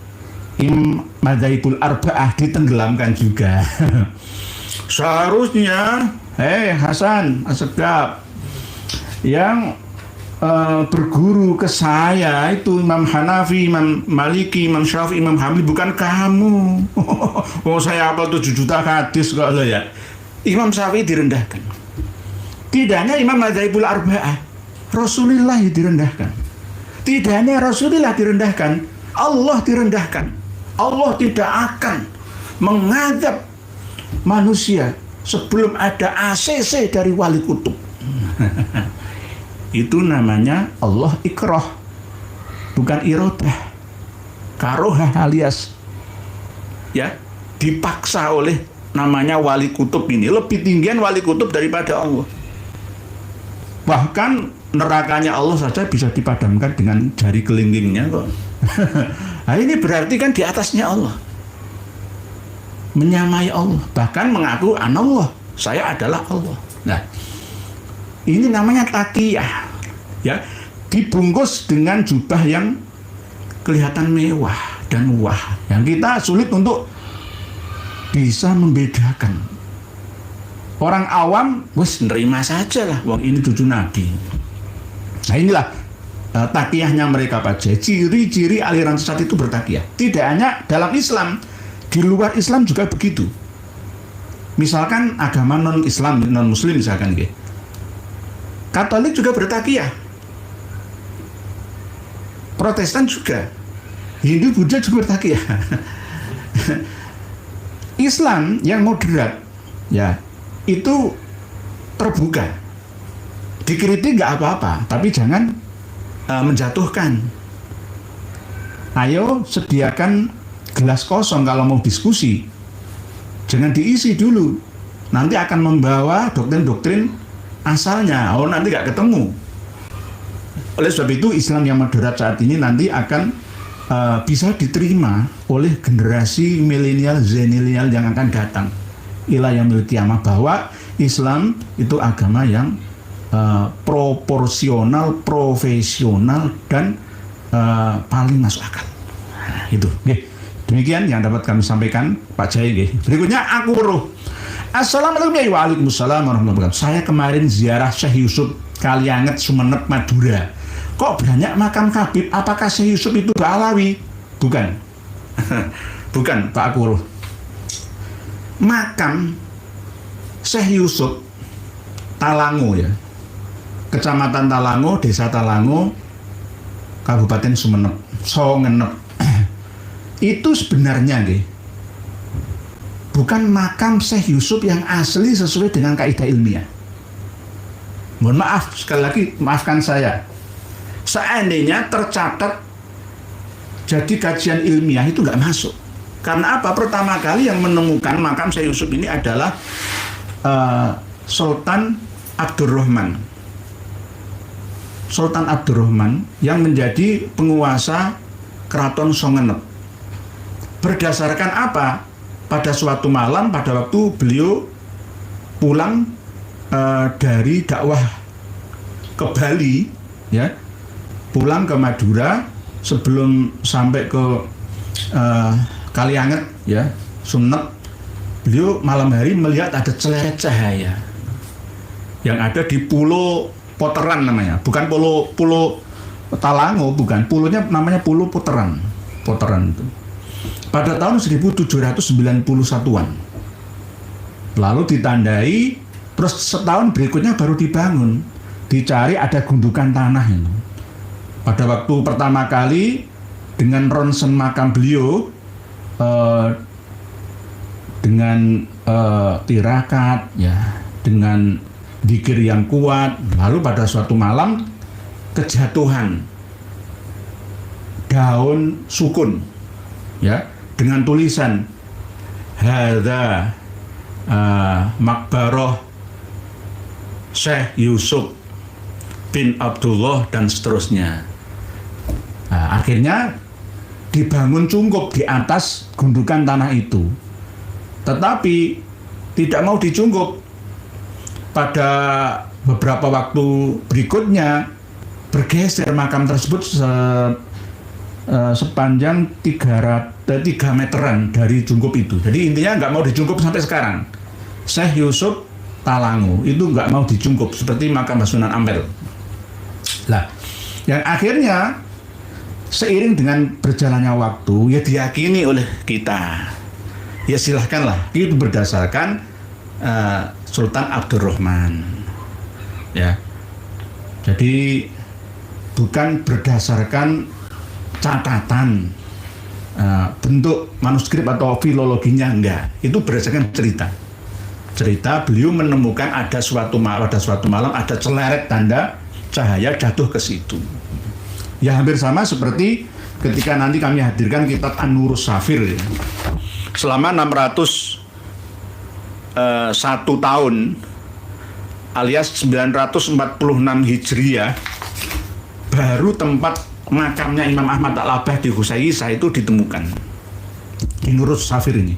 Imam Madzhabul Arba'ah ditenggelamkan juga. Seharusnya, Hasan Asegaf, yang berguru ke saya itu Imam Hanafi, Imam Maliki, Imam Syafi'i, Imam Hamli, bukan kamu. Oh, saya hafal 7 juta hadis kok lo ya. Imam Syafi'i direndahkan. Tidak hanya Imam Madzhabul Arba'ah, Rasulullah direndahkan. Tidak hanya Rasulullah direndahkan, Allah direndahkan. Allah tidak akan mengadab manusia sebelum ada ACC dari wali kutub. Itu namanya Allah ikrah, bukan irodah. Karohah alias ya dipaksa oleh namanya wali kutub ini. Lebih tinggian wali kutub daripada Allah. Bahkan nerakanya Allah saja bisa dipadamkan dengan jari kelingkingnya kok. Nah, ini berarti kan di atasnya Allah, menyamai Allah, bahkan mengaku anallah, saya adalah Allah. Nah, ini namanya taqiyah, ya, dibungkus dengan jubah yang kelihatan mewah dan wah, yang kita sulit untuk bisa membedakan. Orang awam, wes nerima saja lah, wong ini cucu Nabi. Nah, inilah taqiyahnya mereka Pak Jai. Ciri-ciri aliran sesat itu bertaqiyah. Tidak hanya dalam Islam, di luar Islam juga begitu. Misalkan agama non-Islam, non-Muslim misalkan gitu. Katolik juga bertaqiyah. Protestan juga. Hindu, Buddha juga bertaqiyah. Islam yang moderat, ya, itu terbuka. Dikritik nggak apa-apa, tapi jangan menjatuhkan. Ayo sediakan gelas kosong kalau mau diskusi. Jangan diisi dulu. Nanti akan membawa doktrin-doktrin asalnya, nanti gak ketemu. Oleh sebab itu Islam yang moderat saat ini nanti akan bisa diterima oleh generasi milenial, zenilial yang akan datang ila yaumil qiyamah, bahwa Islam itu agama yang proporsional, profesional, dan paling masuk akal. Nah, itu. Demikian yang dapat kami sampaikan Pak Jai. Berikutnya aku perlu. Assalamualaikum warahmatullahi wabarakatuh. Saya kemarin ziarah Syekh Yusuf Kalianget, Sumeneb, Madura. Kok banyak makam Habib? Apakah Syekh Yusuf itu Alawi? Bukan. Bukan Pak Akuru. Makam Syekh Yusuf Talango, ya, Kecamatan Talango, Desa Talango, Kabupaten Sumeneb, Songenep. Itu sebenarnya bukan makam Syekh Yusuf yang asli sesuai dengan kaidah ilmiah. Mohon maaf, sekali lagi maafkan saya. Seandainya tercatat jadi kajian ilmiah itu nggak masuk. Karena apa? Pertama kali yang menemukan makam Syekh Yusuf ini adalah Sultan Abdurrahman. Sultan Abdurrahman yang menjadi penguasa Keraton Songenep. Berdasarkan apa? Pada suatu malam, pada waktu beliau pulang dari dakwah ke Bali, ya, pulang ke Madura, sebelum sampai ke Kalianget, ya, Sumenep, beliau malam hari melihat ada celeret cahaya yang ada di Pulau Poteran namanya, bukan Pulau Talango, bukan, pulaunya namanya Pulau Poteran itu. Pada tahun 1791-an. Lalu ditandai, terus setahun berikutnya baru dibangun. Dicari ada gundukan tanah itu. Pada waktu pertama kali dengan ronsen makam beliau, dengan tirakat, ya, dengan dzikir yang kuat, lalu pada suatu malam kejatuhan daun sukun, ya, dengan tulisan hadza makbaroh Syekh Yusuf bin Abdullah dan seterusnya. Nah, akhirnya dibangun cungkup di atas gundukan tanah itu, tetapi tidak mau dicungkup. Pada beberapa waktu berikutnya bergeser makam tersebut sepanjang 3 meteran dari Jungkup itu. Jadi intinya nggak mau dijungkup sampai sekarang. Syekh Yusuf Talangu itu nggak mau dijungkup seperti makam Sunan Ampel. Lah, yang akhirnya seiring dengan berjalannya waktu ya diyakini oleh kita. Ya silahkanlah, itu berdasarkan Sultan Abdurrahman. Ya, jadi bukan berdasarkan catatan bentuk manuskrip atau filologinya, enggak. Itu berdasarkan cerita beliau menemukan ada suatu malam ada celeret tanda cahaya jatuh ke situ. Ya hampir sama seperti ketika nanti kami hadirkan kitab An-Nurus Safir ya. Selama 601 tahun alias 946 Hijriah baru tempat makamnya Imam Ahmad Al-Abah di Husaisah itu ditemukan di Nurus Safir ini.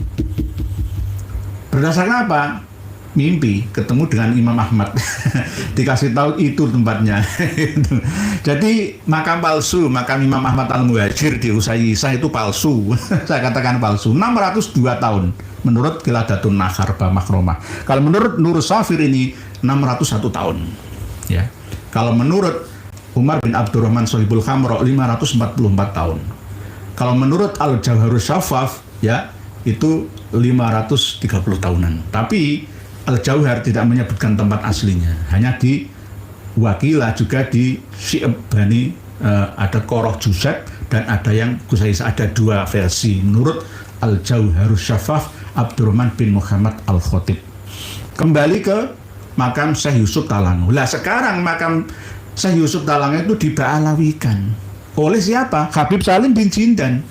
Berdasarkan apa? Mimpi ketemu dengan Imam Ahmad dikasih tahu itu tempatnya. Jadi makam palsu, makam Imam Ahmad Al-Muhajir di Husaisah itu palsu. Saya katakan palsu. 602 tahun menurut Qiladatun Nahar Makromah. Kalau menurut Nurus Safir ini 601 tahun. Ya. Kalau menurut Umar bin Abdurrahman Sohibul Khamro 544 tahun. Kalau menurut Al-Jawharus Syafaf ya itu 530 tahunan. Tapi Al-Jauhar tidak menyebutkan tempat aslinya, hanya di Wakilah juga di Syi'bani ada Qoroh Juzab dan ada yang Husaisah, ada 2 versi menurut Al-Jauharus Syafaf Abdurrahman bin Muhammad Al-Khotib. Kembali ke makam Syekh Yusuf Talangu. Lah sekarang makam Syekh Yusuf Talangu itu diba'alawikan oleh siapa? Habib Salim bin Jindan.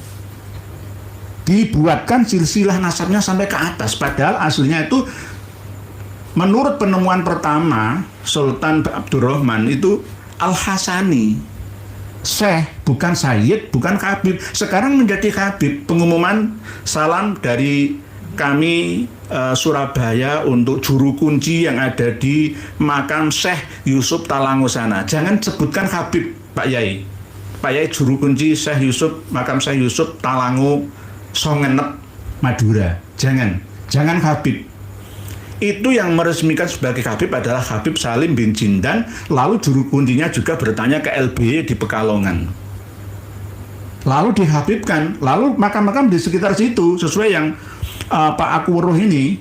Dibuatkan silsilah nasabnya sampai ke atas, padahal aslinya itu menurut penemuan pertama Sultan Abdurrahman itu Al-Hasani, Syekh, bukan Sayyid, bukan Habib. Sekarang menjadi Habib. Pengumuman salam dari kami Surabaya untuk juru kunci yang ada di makam Syekh Yusuf Talangu sana. Jangan sebutkan Habib, Pak Yai. Pak Yai juru kunci Syekh Yusuf, makam Syekh Yusuf Talangu Songenep Madura. Jangan Habib. Itu yang meresmikan sebagai Habib adalah Habib Salim bin Jindan. Lalu juru kuncinya juga bertanya ke LBY di Pekalongan. Lalu dihabibkan. Lalu makam-makam di sekitar situ sesuai yang Pak Akuruh ini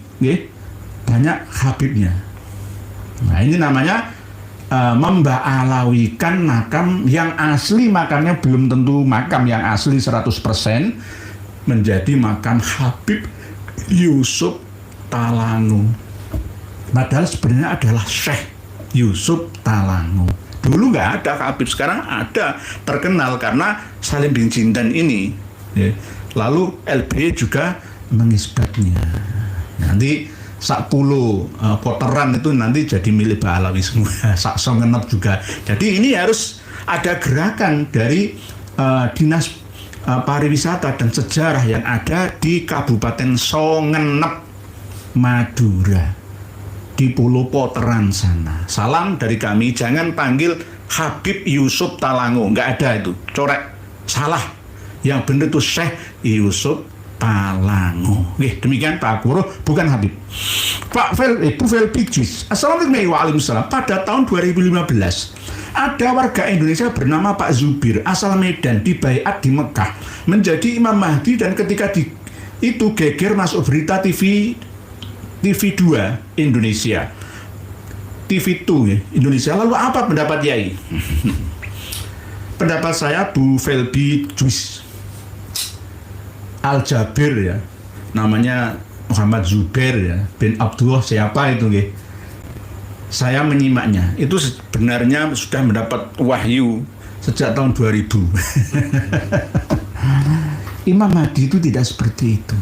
banyak Habibnya. Nah ini namanya memba'alawikan makam yang asli. Makamnya belum tentu makam yang asli 100%, menjadi makam Habib Yusuf Talangu. Padahal sebenarnya adalah Syekh Yusuf Talangu. Dulu nggak ada Habib, sekarang ada, terkenal karena Salim bin Jindan ini. Lalu LBY juga mengisbatnya. Nanti sak pulau kotoran itu nanti jadi milik Ba'alawi semua. Sak Songenep juga. Jadi ini harus ada gerakan dari Dinas Pariwisata dan Sejarah yang ada di Kabupaten Songenep Madura, di Pulau Poteran sana. Salam dari kami, jangan panggil Habib Yusuf Talangu, nggak ada itu, corek, salah. Yang benar itu Syekh Yusuf Talangu. Demikian Pak Akuruh, bukan Habib. Pak Bu Felbijis, Assalamualaikum Waalaikumsalam. Pada tahun 2015 ada warga Indonesia bernama Pak Zubir asal Medan dibaiat di Mekah menjadi Imam Mahdi, dan ketika itu geger masuk berita TV2 Indonesia, TV2 ya, Indonesia. Lalu apa pendapat Yai? Pendapat saya Bu Felbi Juis Al-Jabir ya, namanya Muhammad Zubair ya, bin Abdullah siapa itu ya. Saya menyimaknya, itu sebenarnya sudah mendapat wahyu sejak tahun 2000. Imam Mahdi itu tidak seperti itu.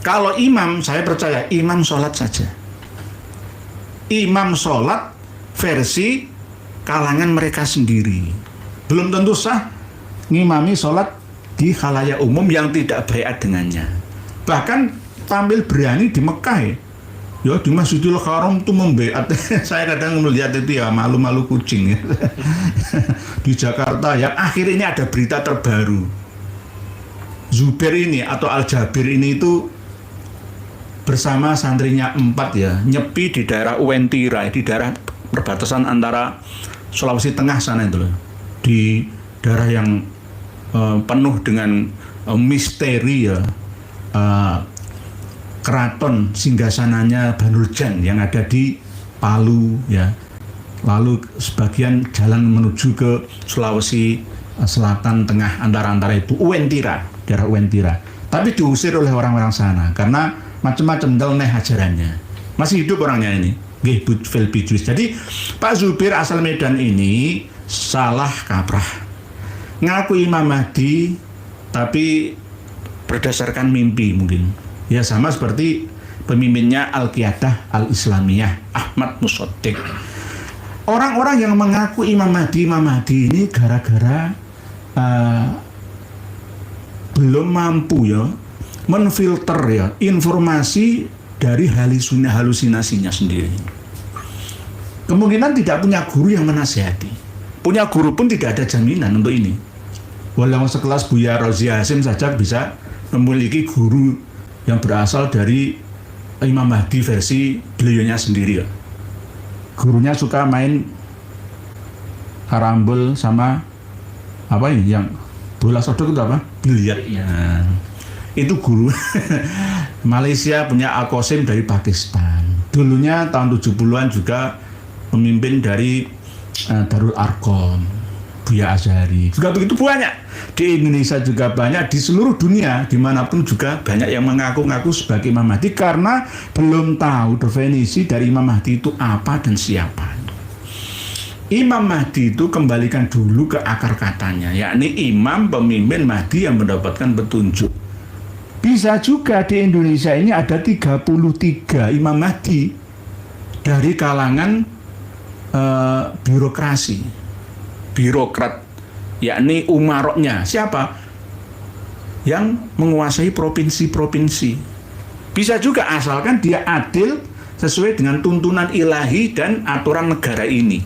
Kalau imam, saya percaya imam sholat saja. Imam sholat versi kalangan mereka sendiri. Belum tentu sah ngimami sholat di khalayak umum yang tidak baiat dengannya. Bahkan tampil berani di Mekah ya. Ya di Masjidil Haram tuh membeat. Saya kadang melihat itu ya malu-malu kucing ya. Di Jakarta yang akhir ini ada berita terbaru. Zubair ini atau Al-Jabir ini itu bersama santrinya 4 ya, nyepi di daerah Uwentira, di daerah perbatasan antara Sulawesi Tengah sana itu loh. Di daerah yang penuh dengan misteri ya. Keraton singgasananya Banuljan yang ada di Palu ya. Lalu sebagian jalan menuju ke Sulawesi Selatan Tengah antara itu Uwentira, daerah Uwentira. Tapi diusir oleh orang-orang sana karena macam-macam nyeleneh ajarannya. Masih hidup orangnya ini. Nggih Budfel Bidris. Jadi Pak Zubair asal Medan ini salah kaprah. Ngaku Imam Mahdi tapi berdasarkan mimpi mungkin. Ya sama seperti pemimpinnya Al-Qiyadah Al-Islamiyah Ahmad Musaddiq. Orang-orang yang mengaku Imam Mahdi ini gara-gara belum mampu ya menfilter ya informasi dari halusinasinya sendiri. Kemungkinan tidak punya guru yang menasihati. Punya guru pun tidak ada jaminan untuk ini. Walau sekelas Buya Rozi Hasim saja bisa memiliki guru yang berasal dari Imam Mahdi versi beliaunya sendiri ya. Gurunya suka main karambol sama apa ini yang bola sodok itu apa? Biliar. Ya. Itu guru. Malaysia punya Al-Qasim dari Pakistan. Dulunya tahun 70-an juga pemimpin dari Darul Arqam, Buya Azhari. Juga begitu banyak. Di Indonesia juga banyak, di seluruh dunia dimanapun juga banyak yang mengaku-ngaku sebagai Imam Mahdi karena belum tahu definisi dari Imam Mahdi itu apa dan siapa. Imam Mahdi itu kembalikan dulu ke akar katanya, yakni imam pemimpin Mahdi yang mendapatkan petunjuk. Bisa juga di Indonesia ini ada 33 Imam Mahdi dari kalangan birokrat, yakni umaroknya. Siapa? Yang menguasai provinsi-provinsi. Bisa juga asalkan dia adil sesuai dengan tuntunan ilahi dan aturan negara ini.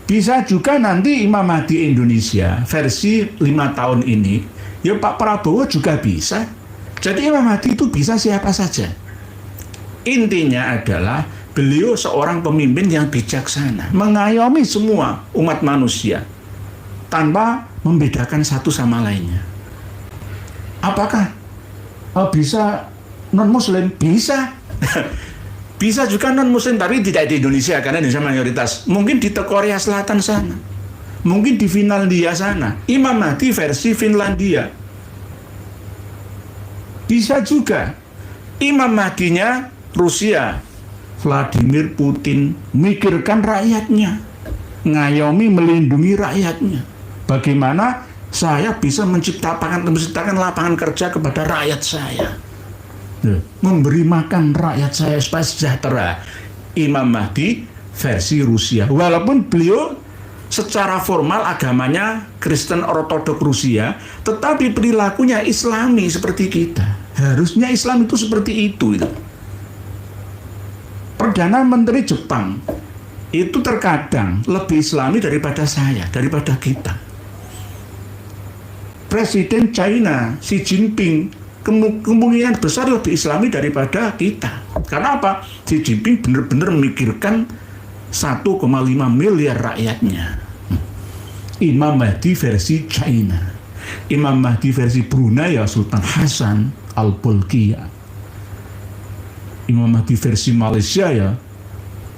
Bisa juga nanti Imam Mahdi Indonesia versi 5 tahun ini, ya Pak Prabowo juga bisa. Jadi Imam Mahdi itu bisa siapa saja. Intinya adalah beliau seorang pemimpin yang bijaksana, mengayomi semua umat manusia tanpa membedakan satu sama lainnya. Apakah bisa non-muslim? Bisa. Bisa juga non-muslim, tapi tidak di Indonesia karena Indonesia mayoritas. Mungkin di Korea Selatan sana. Mungkin di Finlandia sana. Imam Mahdi versi Finlandia. Bisa juga Imam Mahdinya Rusia, Vladimir Putin, mikirkan rakyatnya, ngayomi melindungi rakyatnya. Bagaimana saya bisa menciptakan lapangan kerja kepada rakyat saya, memberi makan rakyat saya supaya sejahtera. Imam Mahdi versi Rusia, walaupun beliau secara formal agamanya Kristen Ortodok Rusia, tetapi perilakunya Islami seperti kita. Harusnya Islam itu seperti itu. Perdana Menteri Jepang itu terkadang lebih Islami daripada saya, daripada kita. Presiden China Xi Jinping kemungkinan besar lebih Islami daripada kita. Karena apa? Xi Jinping benar-benar memikirkan 1,5 miliar rakyatnya. Imam Mahdi versi China. Imam Mahdi versi Brunei ya Sultan Hasan Al-Bolkiah. Imam Mahdi versi Malaysia ya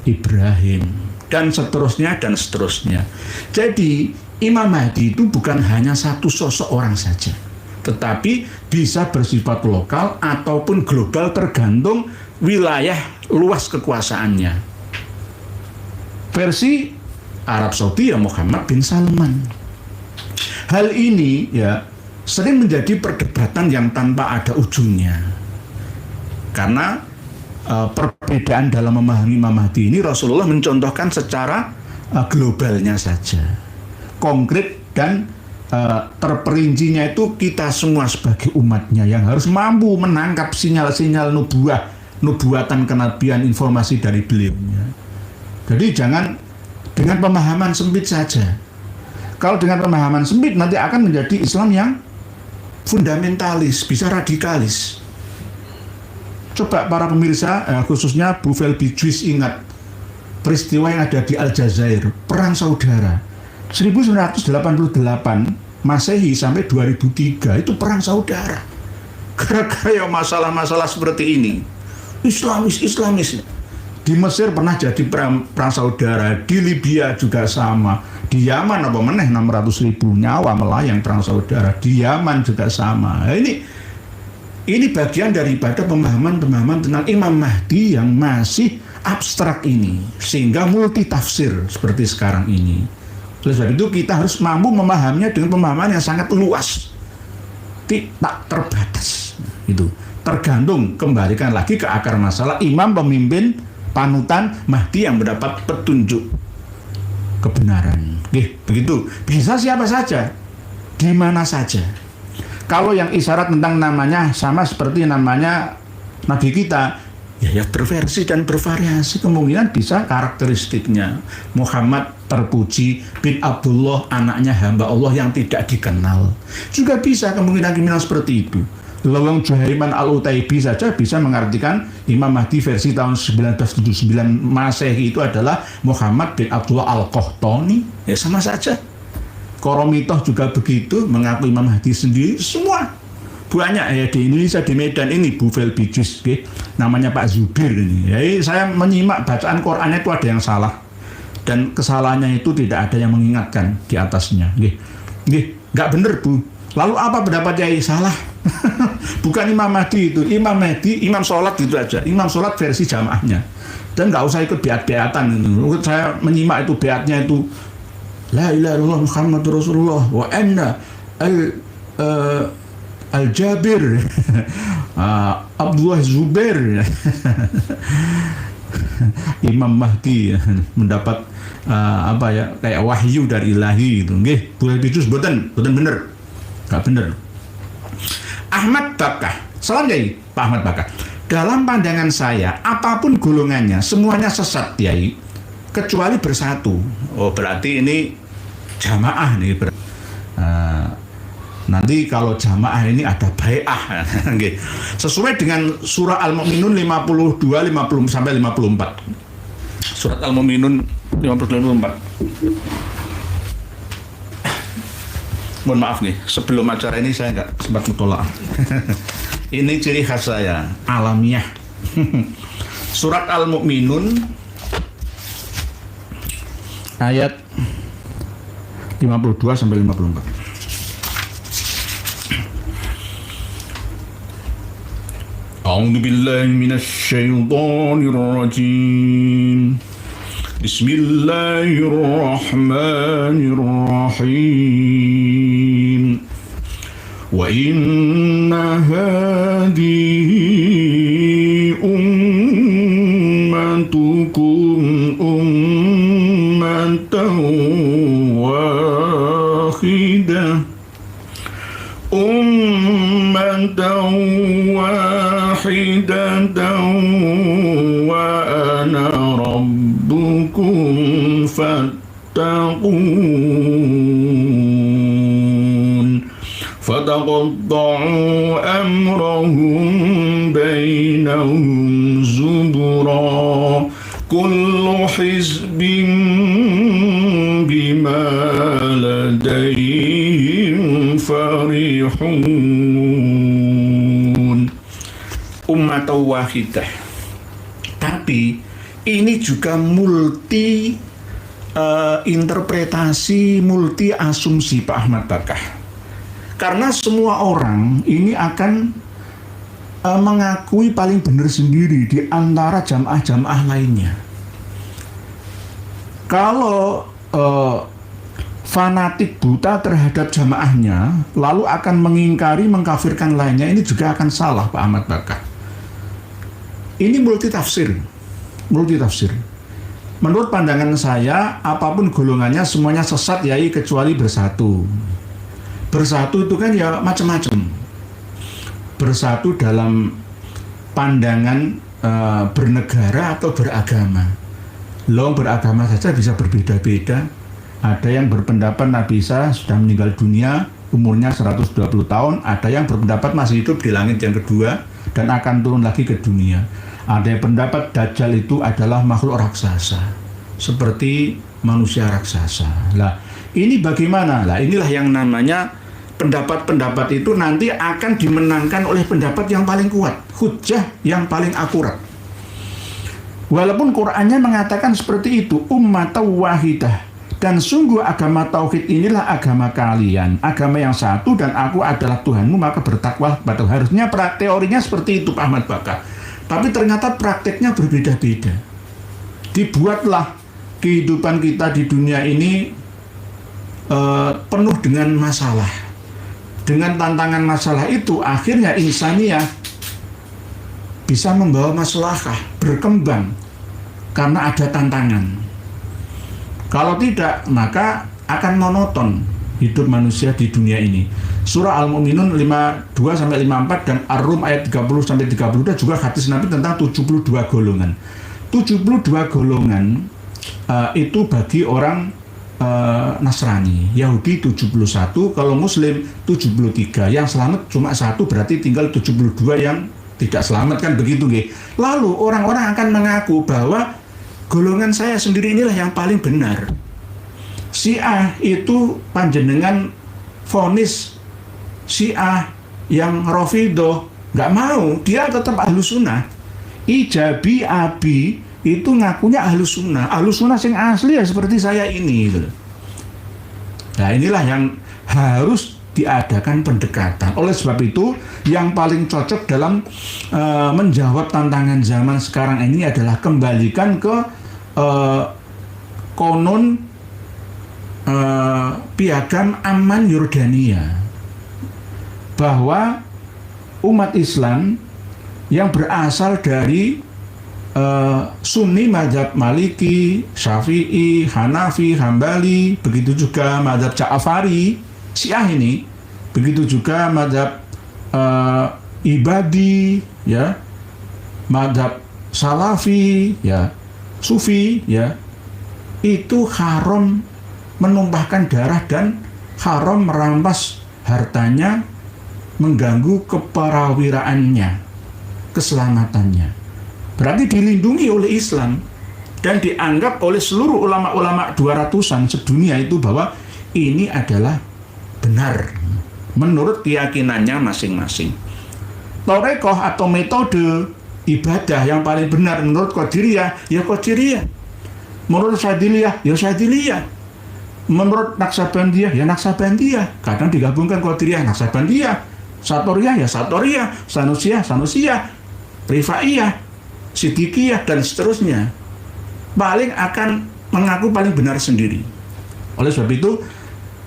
Ibrahim, dan seterusnya dan seterusnya. Jadi Imam Mahdi itu bukan hanya satu sosok orang saja, tetapi bisa bersifat lokal ataupun global tergantung wilayah luas kekuasaannya. Versi Arab Saudi ya Muhammad bin Salman. Hal ini ya sering menjadi perdebatan yang tanpa ada ujungnya. Karena perbedaan dalam memahami Imam Mahdi ini Rasulullah mencontohkan secara globalnya saja. Konkret dan terperincinya itu kita semua sebagai umatnya yang harus mampu menangkap sinyal-sinyal nubuah nubuatan, kenabian, informasi dari beliaunya. Jadi jangan dengan pemahaman sempit saja. Kalau dengan pemahaman sempit nanti akan menjadi Islam yang fundamentalis, bisa radikalis. Coba para pemirsa, khususnya Bu Felby Juice ingat peristiwa yang ada di Aljazair, perang saudara 1988 Masehi sampai 2003, itu perang saudara. Gara-gara masalah-masalah seperti ini, Islamis. Di Mesir pernah jadi perang saudara, di Libya juga sama, di Yaman apa meneh 600.000 nyawa melayang perang saudara, di Yaman juga sama. Nah, ini bagian daripada pemahaman tentang Imam Mahdi yang masih abstrak ini, sehingga multi tafsir seperti sekarang ini. Oleh sebab itu kita harus mampu memahaminya dengan pemahaman yang sangat luas, tak terbatas. Itu tergantung, kembalikan lagi ke akar masalah, imam, pemimpin, panutan, Mahdi yang mendapat petunjuk kebenaran. Begitu. Bisa siapa saja, di mana saja. Kalau yang isyarat tentang namanya sama seperti namanya Nabi kita, ya berversi dan bervariasi, kemungkinan bisa karakteristiknya. Muhammad terpuji bin Abdullah, anaknya hamba Allah yang tidak dikenal. Juga bisa kemungkinan seperti itu. Lawang Juhaiman Al-Utaibi saja bisa mengartikan Imam Mahdi versi tahun 1979 Masehi itu adalah Muhammad bin Abdullah Al-Qahtani. Ya sama saja. Koromitoh juga begitu, mengaku Imam Mahdi sendiri. Semua banyak ya di Indonesia, di Medan ini Bu Felby Juice, namanya Pak Zubir ini. Ya, saya menyimak bacaan Qurannya itu ada yang salah, dan kesalahannya itu tidak ada yang mengingatkan di atasnya. Nggak bener Bu. Lalu apa pendapat Yai? Salah. Bukan Imam Mahdi itu, Imam Mahdi, imam sholat gitu aja, imam sholat versi jamaahnya, dan nggak usah ikut beat-beatan. Saya menyimak itu beatnya itu La ilaha illallah Muhammadur Rasulullah wa anna Al-Jabir Abdullah Zubair. Imam Mahdi mendapat kayak wahyu dari ilahi gitu. Nggih, boleh bijus boten bener. Enggak bener. Ahmad Bakah. Salam Yai, Pak Ahmad Bakah. Dalam pandangan saya, apapun golongannya, semuanya sesat, Yai, kecuali bersatu. Oh, berarti ini jamaah nih. Nanti kalau jamaah ini ada bai'ah. Sesuai dengan surah Al-Mu'minun 52 50 sampai 54. Surat Al-Mu'minun 52 54. Mohon maaf nih, sebelum acara ini saya nggak sempat mutolak. Ini ciri khas saya, alamiah. Surat Al-Mu'minun ayat 52 sampai 54. A'udzu billahi minasy syaithanir rajim. Bismillahirrahmanirrahim. Wa inna hadhihi ummatukum ummatan wahidah wa ana rabbukum fattaqun. Fataqatta'u amrahum bainahum zubura kullu hizbin bima ladayhim farihun. Umat wahidah, tapi ini juga multi interpretasi, multi asumsi Pak Ahmad Bakah. Karena semua orang ini akan mengakui paling benar sendiri di antara jamaah-jamaah lainnya. Kalau fanatik buta terhadap jamaahnya, lalu akan mengingkari, mengkafirkan lainnya, ini juga akan salah Pak Ahmad Bakah. Ini multi tafsir. Menurut pandangan saya, apapun golongannya semuanya sesat, Yai, kecuali bersatu. Bersatu itu kan ya macam-macam. Bersatu dalam pandangan bernegara atau beragama. Loh, beragama saja bisa berbeda-beda. Ada yang berpendapat Nabi Isa sudah meninggal dunia, umurnya 120 tahun. Ada yang berpendapat masih hidup di langit yang kedua dan akan turun lagi ke dunia. Ada yang pendapat Dajjal itu adalah makhluk raksasa, seperti manusia raksasa. Lah, ini bagaimana? Lah, inilah yang namanya pendapat-pendapat itu nanti akan dimenangkan oleh pendapat yang paling kuat, hujjah yang paling akurat. Walaupun Qur'annya mengatakan seperti itu, ummatan wahidah, dan sungguh agama tauhid inilah agama kalian, agama yang satu, dan aku adalah Tuhanmu, maka bertakwa kepada. Harusnya teorinya seperti itu, Pak Ahmad Bakar. Tapi ternyata prakteknya berbeda-beda. Dibuatlah kehidupan kita di dunia ini penuh dengan masalah. Dengan tantangan masalah itu, akhirnya insaniyah bisa membawa maslahah, berkembang karena ada tantangan. Kalau tidak, maka akan monoton hidup manusia di dunia ini. Surah Al-Mu'minun 52-54 dan Ar-Rum ayat 30-32 juga hadis Nabi tentang 72 golongan. 72 golongan itu bagi orang Nasrani, Yahudi 71, kalau Muslim 73. Yang selamat cuma satu, berarti tinggal 72 yang tidak selamat, kan begitu nggih. Lalu orang-orang akan mengaku bahwa golongan saya sendiri inilah yang paling benar. Syiah itu panjenengan vonis Syiah yang Rafidhah nggak mau, dia tetap Ahlus Sunnah. Ijabi Abi itu ngakunya Ahlus Sunnah. Ahlus Sunnah yang asli ya seperti saya ini gitu. Nah, inilah yang harus diadakan pendekatan. Oleh sebab itu, yang paling cocok dalam menjawab tantangan zaman sekarang ini adalah kembalikan ke konon piagam Amman Yordania, bahwa umat Islam yang berasal dari Sunni mazhab Maliki, Syafi'i, Hanafi, Hambali, begitu juga mazhab Ja'fari, Syiah ini, begitu juga mazhab Ibadi, ya, mazhab Salafi, ya, Sufi, ya, itu haram menumpahkan darah dan haram merampas hartanya, mengganggu keperawiraannya, keselamatannya. Berarti dilindungi oleh Islam dan dianggap oleh seluruh ulama-ulama 200-an sedunia itu bahwa ini adalah benar menurut keyakinannya masing-masing. Torekoh atau metode ibadah yang paling benar menurut Qadiriyah, ya Qadiriyah. Menurut Syadiliyah, ya Syadiliyah. Menurut Naksabandiyah, ya Naksabandiyah. Kadang digabungkan Qadiriyah, Naksabandiyah. Satoriyah, ya Satoriyah. Sanusiyah, Sanusiyah. Rifaiyah, Siddiqiyah, dan seterusnya. Paling akan mengaku paling benar sendiri. Oleh sebab itu,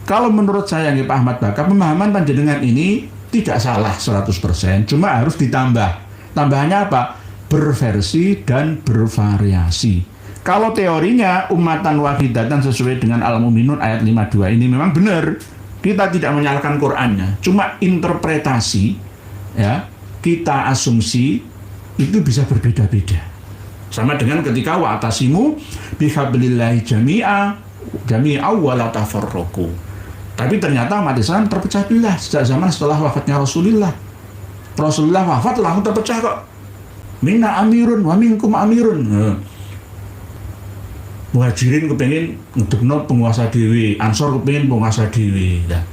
kalau menurut saya, Pak Ahmad Bakar, pemahaman panjenengan ini tidak salah 100%, cuma harus ditambah. Tambahannya apa? Berversi dan bervariasi. Kalau teorinya ummatan wahidatan sesuai dengan Al-Mu'minun ayat 52 ini memang benar. Kita tidak menyalahkan Qur'annya, cuma interpretasi, ya, kita asumsi itu bisa berbeda-beda. Sama dengan ketika wa'tasimu bihablillahi jami'a wa la tafarraqu. Tapi ternyata umat Islam terpecah belah sejak zaman setelah wafatnya Rasulullah. Rasulullah wafat langsung terpecah kok. Minna amirun wa minkum amirun. Muhajirin kepengin ngedekno penguasa dewi, Ansor kepengin penguasa dewi. Nah,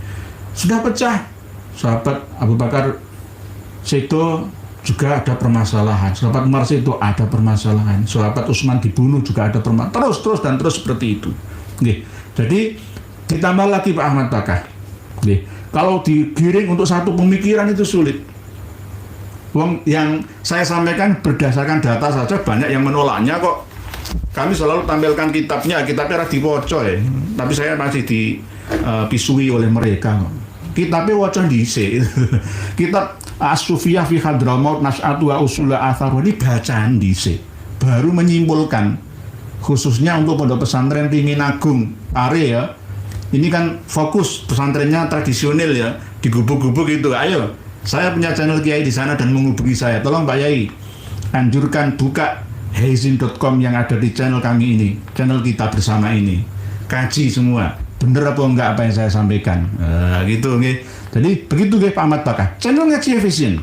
sudah pecah. Sahabat Abu Bakar Sedo juga ada permasalahan. Sahabat Umar itu ada permasalahan. Sahabat Utsman dibunuh juga ada permasalahan. Terus seperti itu. Oke. Jadi ditambah lagi Pak Ahmad Bakar. Oke. Kalau digiring untuk satu pemikiran itu sulit. Yang saya sampaikan berdasarkan data saja banyak yang menolaknya kok. Kami selalu tampilkan kitabnya diwoco ya. Tapi saya masih dipisui oleh mereka kok. Kitabnya woco dhisik. Kitab As-Sufiyah fi Hadramaut Nas'atu wa Usula Atharu ini bacaan dhisik. Baru menyimpulkan, khususnya untuk pondok pesantren Timinagung Pare ya. Ini kan fokus pesantrennya tradisional ya, di gubuk-gubuk itu. Ayo, saya punya channel Kiai di sana dan menghubungi saya. Tolong Pak Yai, anjurkan buka heizin.com yang ada di channel kami ini, channel kita bersama ini. Kaji semua, bener apa enggak apa yang saya sampaikan. Gitu nggih. Jadi begitu nggih Pak Ahmad Bakah. Channel Ngaji Efisien.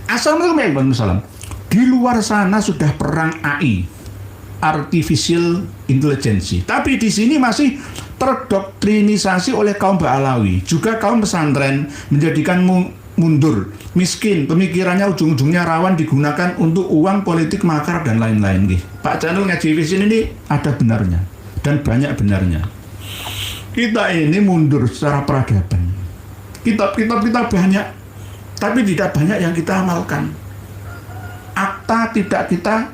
Assalamualaikum warahmatullahi wabarakatuh. Di luar sana sudah perang AI, artificial intelligence. Tapi di sini masih terdoktrinisasi oleh kaum Ba'alawi, juga kaum pesantren menjadikan mundur, miskin, pemikirannya ujung-ujungnya rawan digunakan untuk uang, politik, makar dan lain-lain. Pak channel Ngaji Efisien ini ada benarnya dan banyak benarnya. Kita ini mundur secara peradaban. Kitab-kitab kita banyak, tapi tidak banyak yang kita amalkan. Akta tidak kita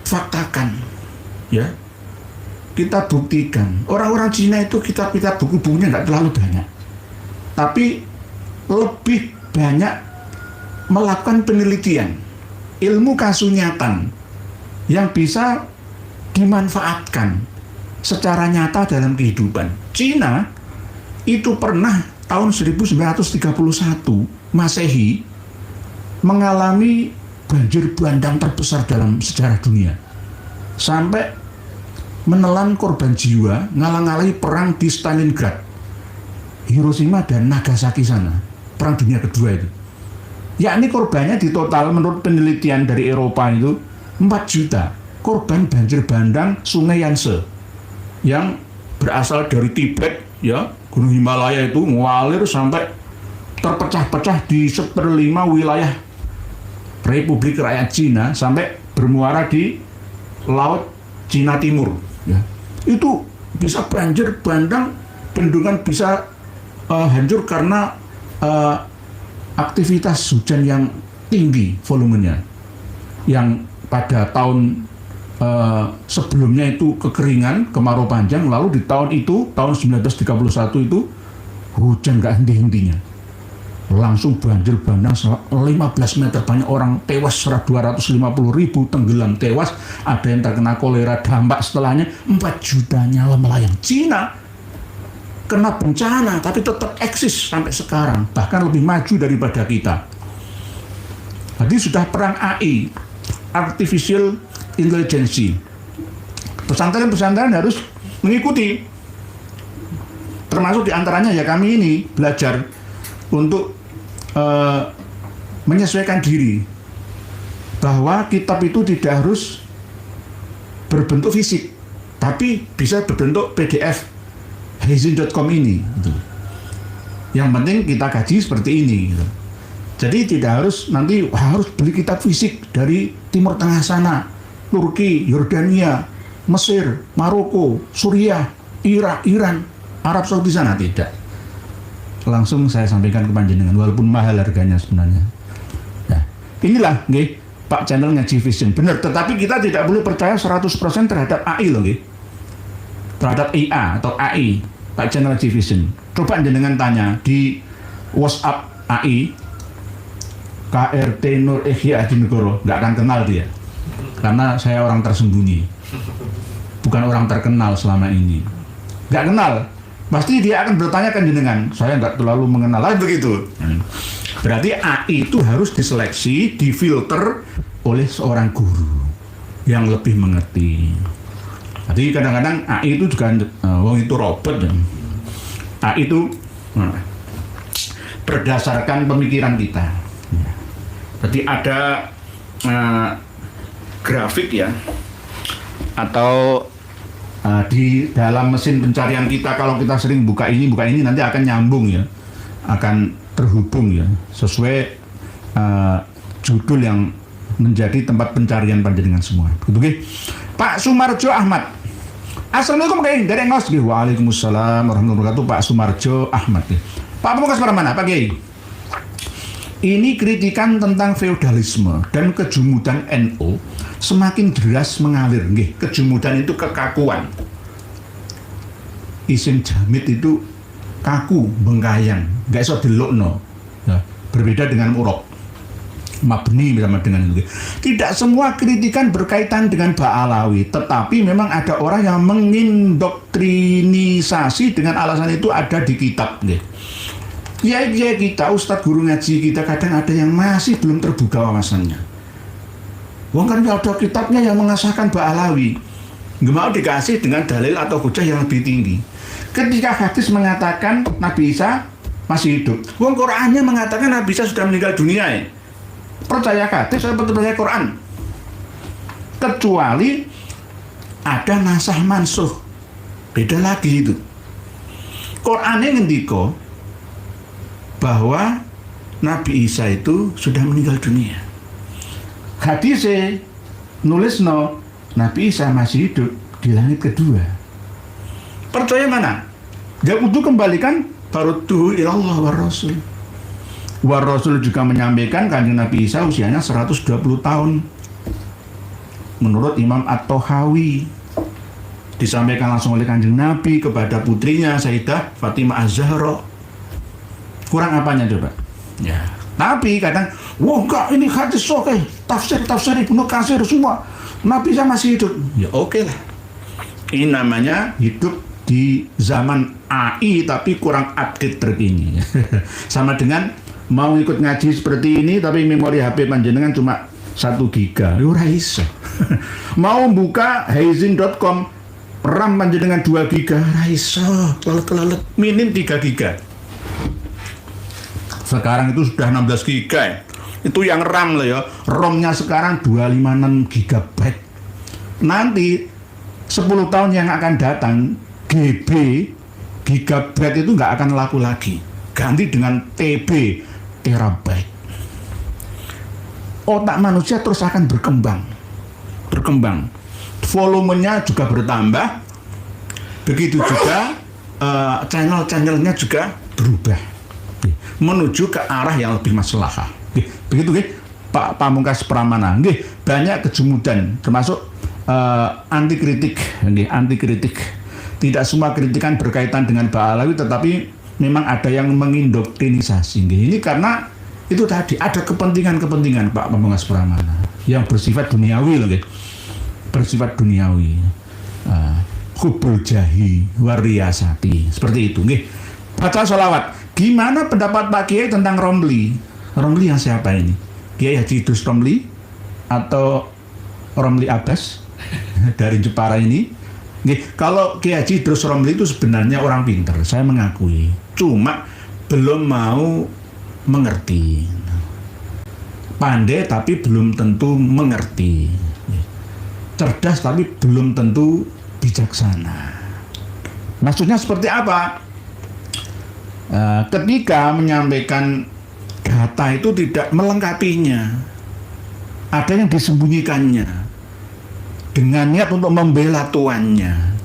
faktakan, ya. Kita buktikan. Orang-orang Cina itu kitab-kitab buku-bukunya nggak terlalu banyak, tapi lebih banyak melakukan penelitian, ilmu kasunyatan yang bisa dimanfaatkan secara nyata dalam kehidupan. Cina itu pernah tahun 1931 Masehi mengalami banjir bandang terbesar dalam sejarah dunia, sampai menelan korban jiwa, ngalang-alangi perang di Stalingrad, Hiroshima dan Nagasaki sana, perang dunia kedua itu. Yakni korbannya di total menurut penelitian dari Eropa itu 4 juta korban banjir bandang Sungai Yangtze yang berasal dari Tibet, ya, Gunung Himalaya itu ngalir sampai terpecah-pecah di 1/5 wilayah Republik Rakyat Cina sampai bermuara di Laut Cina Timur, ya. Itu bisa banjir bandang, bendungan bisa hancur karena aktivitas hujan yang tinggi volumenya, yang pada tahun sebelumnya itu kekeringan, kemarau panjang, lalu di tahun itu, tahun 1931 itu hujan gak henti-hentinya. Langsung banjir bandang 15 meter, banyak orang tewas, 250.000 tenggelam tewas, ada yang terkena kolera, dampak setelahnya 4 juta nyawa melayang. Cina kena bencana tapi tetap eksis sampai sekarang, bahkan lebih maju daripada kita. Jadi sudah perang AI, artificial intelligence. Pesantren-pesantren harus mengikuti, termasuk diantaranya ya kami ini belajar untuk menyesuaikan diri bahwa kitab itu tidak harus berbentuk fisik, tapi bisa berbentuk PDF heizin.com ini gitu. Yang penting kita kaji seperti ini gitu. Jadi tidak harus nanti harus beli kitab fisik dari Timur Tengah sana, Turki, Yordania, Mesir, Maroko, Suriah, Irak, Iran, Arab Saudi sana, tidak. Langsung saya sampaikan ke panjenengan walaupun mahal harganya sebenarnya. Nah, inilah nggih Pak channel Ngaji Vision. Benar, tetapi kita tidak boleh percaya 100% terhadap AI loh nggih. Terhadap IA atau AI Pak channel Ngaji Vision. Coba jenengan tanya di WhatsApp AI KRT Nur Ikhya Adinegoro, nggak akan kenal dia. Karena saya orang tersembunyi. Bukan orang terkenal selama ini. Nggak kenal. Pasti dia akan bertanya kan jenengan, saya nggak terlalu mengenal lagi begitu. Berarti AI itu harus diseleksi, difilter oleh seorang guru yang lebih mengerti. Jadi kadang-kadang AI itu juga, wong itu robot. AI itu berdasarkan pemikiran kita. Jadi ada grafik ya, atau di dalam mesin pencarian kita, kalau kita sering buka ini nanti akan nyambung ya, akan terhubung ya, sesuai judul yang menjadi tempat pencarian panjenengan semua. Begitu. Pak Sumarjo Ahmad. Assalamualaikum Kiai, dari Ngos. Waalaikumsalam warahmatullahi wabarakatuh. Pak Sumarjo Ahmad. Pak Pamungkas mana Pak Kiai? Ini kritikan tentang feodalisme dan kejumudan NU semakin deras mengalir. Nggih, kejumudan itu kekakuan. Isim jamit itu kaku, bengkayang, nggak iso dilukno. Ya, berbeda dengan urok, mabni sama dengan itu. Tidak semua kritikan berkaitan dengan Ba'alawi, tetapi memang ada orang yang mengindoktrinisasi dengan alasan itu ada di kitab. Nggih. Ya kita, ustadz guru ngaji kita kadang ada yang masih belum terbuka wawasannya. Wong kan ada kitabnya yang mengesahkan Ba'alawi. Nggak mau dikasih dengan dalil atau hujah yang lebih tinggi. Ketika hadis mengatakan Nabi Isa masih hidup, wong Qur'annya mengatakan Nabi Isa sudah meninggal dunia ya. Percaya hadis atau percaya Qur'an? Kecuali ada nasah mansuh. Beda lagi itu. Qur'annya ngendiko bahwa Nabi Isa itu sudah meninggal dunia. Hadisnya nulisno Nabi Isa masih hidup di langit kedua. Percaya mana? Gak kudu kembalikan farudduhu ilallah war rasul. War rasul juga menyampaikan kanjeng Nabi Isa usianya 120 tahun. Menurut Imam At-Tahawi, disampaikan langsung oleh kanjeng Nabi kepada putrinya Sayyidah Fatimah Az-Zahra. Kurang apanya coba? Ya. Tapi kadang, wah enggak, ini hadis sahih, tafsir Ibnu Katsir semua, Nabi Isa masih hidup. Ya oke lah. Ini namanya hidup di zaman AI tapi kurang update terkini. Sama dengan mau ikut ngaji seperti ini tapi memori HP panjenengan cuma 1 giga. Ora iso. Mau buka heizin.com RAM panjenengan 2 giga, ora iso. Lelet minim 3 giga. Sekarang itu sudah 16 giga ya. Itu yang RAM loh ya. ROM-nya sekarang 256 GB. Nanti 10 tahun yang akan datang, GB, gigabyte itu nggak akan laku lagi. Ganti dengan TB, terabyte. Otak manusia terus akan berkembang. Volumenya juga bertambah. Begitu juga channel-channelnya juga berubah menuju ke arah yang lebih maslahah. Begitu Pak Pamungkas Pramana. Banyak kejemudan termasuk anti kritik. Tidak semua kritikan berkaitan dengan Ba'alawi, tetapi memang ada yang mengindoktrinisasi. Ini karena itu tadi ada kepentingan Pak Pamungkas Pramana yang bersifat duniawi loh, bersifat duniawi. Hubul jahi wariyasati, seperti itu. Baca sholawat. Gimana pendapat Pak Kiai tentang Romli? Romli yang siapa ini? Kiai Haji Idrus Romli atau Romli Abbas dari Jepara ini? Kalau Kiai Haji Idrus Romli itu sebenarnya orang pintar, saya mengakui. Cuma belum mau mengerti. Pandai tapi belum tentu mengerti. Cerdas tapi belum tentu bijaksana. Maksudnya seperti apa? Ketika menyampaikan data itu tidak melengkapinya, ada yang disembunyikannya dengan niat untuk membela tuannya,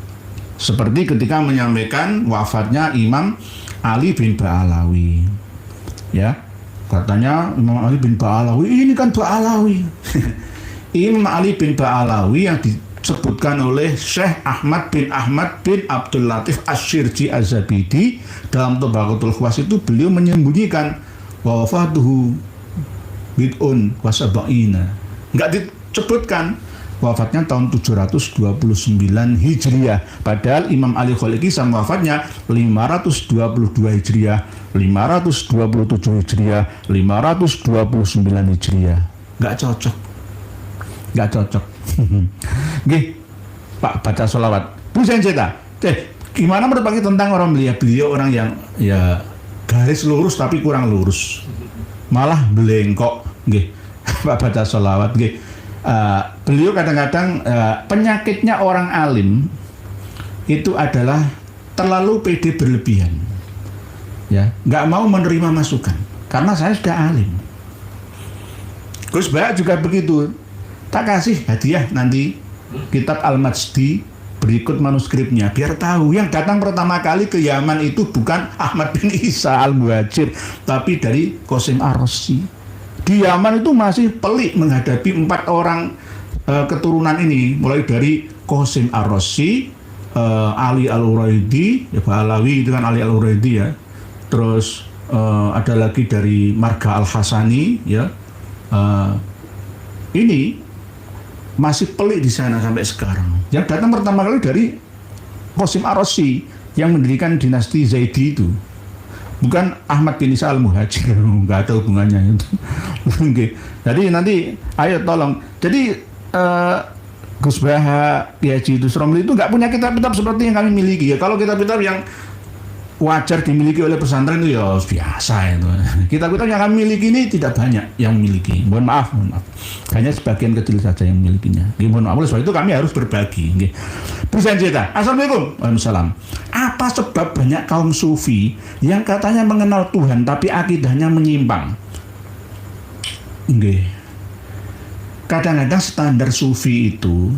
seperti ketika menyampaikan wafatnya Imam Ali bin Ba'alawi, ya katanya Imam Ali bin Ba'alawi ini kan Ba'alawi. Imam Ali bin Ba'alawi yang disebutkan oleh Syekh Ahmad bin Abdul Latif Asy-Syirji Az-Zabidi dalam Tabaqatul Khawas itu, beliau menyembunyikan wafatuhu bid'un wa sab'ina. Enggak disebutkan wafatnya tahun 729 Hijriah, padahal Imam Ali Kholiqi sama wafatnya 522 Hijriah, 527 Hijriah, 529 Hijriah. Enggak cocok. Pak baca sholawat. Bu Senjata. Gimana menurut Pak tentang orang beliau orang yang ya garis lurus tapi kurang lurus, malah belengkok. Pak baca sholawat. Beliau kadang-kadang penyakitnya orang alim itu adalah terlalu pede berlebihan. Ya, nggak mau menerima masukan karena saya sudah alim. Gus Bayak juga begitu. Tak kasih hadiah nanti kitab Al-Majdi berikut manuskripnya, biar tahu yang datang pertama kali ke Yaman itu bukan Ahmad bin Isa Al-Muhajir, tapi dari Qasim Ar-Razi. Di Yaman itu masih pelik menghadapi 4 orang keturunan ini, mulai dari Qasim Ar-Razi, Ali Al-Uraidi, ya Ba'alawi itu kan Ali Al-Uraidi ya. Terus ada lagi dari Marga Al-Hasani ya. Ini masih pelik di sana sampai sekarang. Yang datang pertama kali dari Qasim Ar-Razi yang mendirikan dinasti Zaidi itu. bukan Ahmad bin Isa al-Muhajir, nggak ada hubungannya itu. Oke. Jadi nanti ayo tolong. Jadi Gus Baha, Kiai Haji Idrus Romli itu nggak punya kitab-kitab seperti yang kami miliki ya. Kalau kitab-kitab yang wajar dimiliki oleh pesantren itu ya biasa itu. Kitab-kitab yang kami miliki ini tidak banyak yang memiliki. Mohon maaf. Hanya sebagian kecil saja yang memilikinya. Mohon maaf, oleh sebab itu kami harus berbagi. Presiden Zeta, Assalamualaikum. Waalaikumsalam. Apa sebab banyak kaum sufi yang katanya mengenal Tuhan tapi akidahnya menyimpang? Kadang-kadang standar sufi itu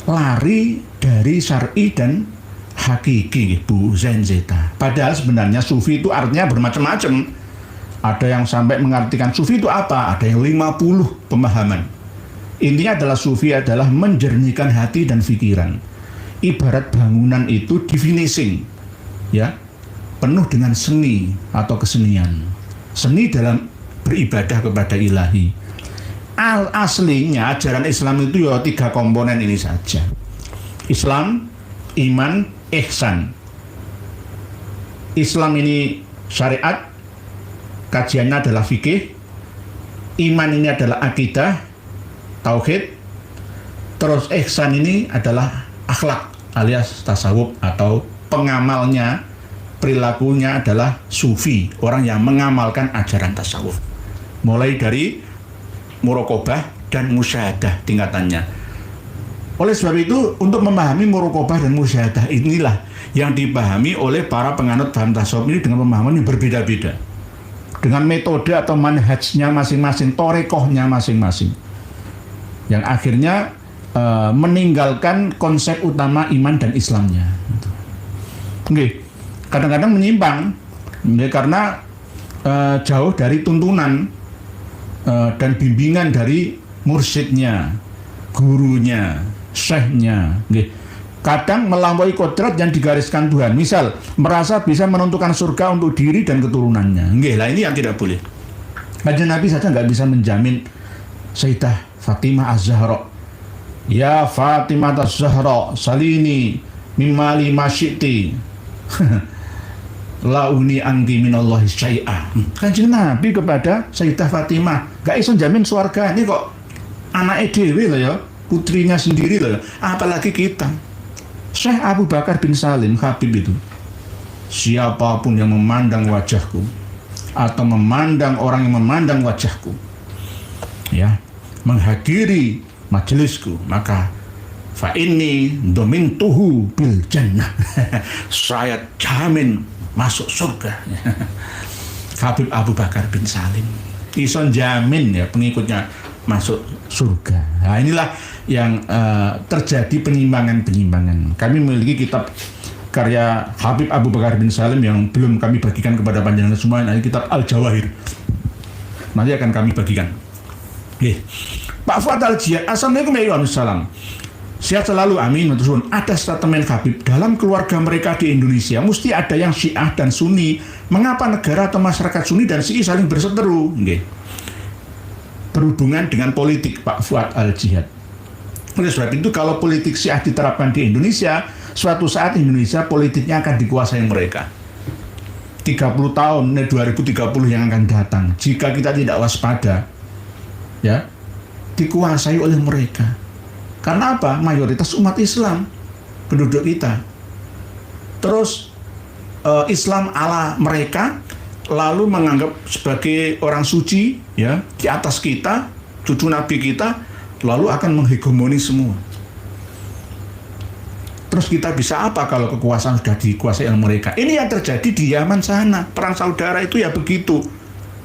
lari dari syar'i dan hakiki, Bu Zenzeta. Padahal sebenarnya sufi itu artinya bermacam-macam. Ada yang sampai mengartikan sufi itu apa? Ada yang 50 pemahaman. Intinya adalah sufi adalah menjernihkan hati dan pikiran. Ibarat bangunan itu difinishing, ya, penuh dengan seni atau kesenian. Seni dalam beribadah kepada ilahi. Aslinya ajaran Islam itu ya 3 komponen ini saja. Islam, iman, ihsan. Islam ini syariat, kajiannya adalah fikih. Iman ini adalah akidah, tauhid. Terus ihsan ini adalah akhlak alias tasawuf atau pengamalnya, perilakunya adalah sufi, orang yang mengamalkan ajaran tasawuf. Mulai dari muraqabah dan musyahadah tingkatannya. Oleh sebab itu, untuk memahami muraqabah dan musyahadah inilah yang dipahami oleh para penganut paham tasawuf ini dengan pemahaman yang berbeda-beda. Dengan metode atau manhajnya masing-masing, torekohnya masing-masing. Yang akhirnya meninggalkan konsep utama iman dan Islamnya. Kadang-kadang menyimpang, karena jauh dari tuntunan dan bimbingan dari mursyidnya, gurunya, syekhnya. Kadang melampaui kodrat yang digariskan Tuhan. Misal, merasa bisa menentukan surga untuk diri dan keturunannya. Lah ini yang tidak boleh. Kanjeng Nabi saja nggak bisa menjamin Sayyidah Fatimah Az-Zahra. Ya Fatimah Az-Zahra, salini mimali masyiti. Launi anggi minallahi syai'a. Kanjeng Nabi kepada Sayyidah Fatimah, gak iso jamin surga. Ini kok anaknya dewi loh ya, putrinya sendiri loh ya. Apalagi kita. Syekh Abu Bakar bin Salim Habib itu, siapapun yang memandang wajahku atau memandang orang yang memandang wajahku, ya, menghadiri majelisku, maka fa inni domintuhu bil jannah. Saya jamin masuk surga. Habib Abu Bakar bin Salim ison jamin ya pengikutnya masuk surga. Nah inilah yang terjadi penyimpangan-penyimpangan. Kami memiliki kitab karya Habib Abu Bakar bin Salim yang belum kami bagikan kepada panjenengan semua. Ini kitab Al-Jawahir. Nanti akan kami bagikan. Pak Fuad Al-Jiyad, Assalamualaikum warahmatullahi wabarakatuh. Sehat selalu, amin. Ada statement Habib, dalam keluarga mereka di Indonesia mesti ada yang Syiah dan Sunni. Mengapa negara atau masyarakat Sunni dan Syiah saling berseteru? Berhubungan dengan politik, Pak Fuad Al-Jihad. Oleh sebab itu, kalau politik Syiah diterapkan di Indonesia, suatu saat Indonesia politiknya akan dikuasai mereka. 30 tahun, 2030 yang akan datang, jika kita tidak waspada, ya, dikuasai oleh mereka. Karena apa? Mayoritas umat Islam penduduk kita. Terus Islam ala mereka, lalu menganggap sebagai orang suci, ya, di atas kita, cucu Nabi kita, lalu akan menghegemoni semua. Terus kita bisa apa kalau kekuasaan sudah dikuasai oleh mereka? Ini yang terjadi di Yaman sana. Perang saudara itu ya begitu.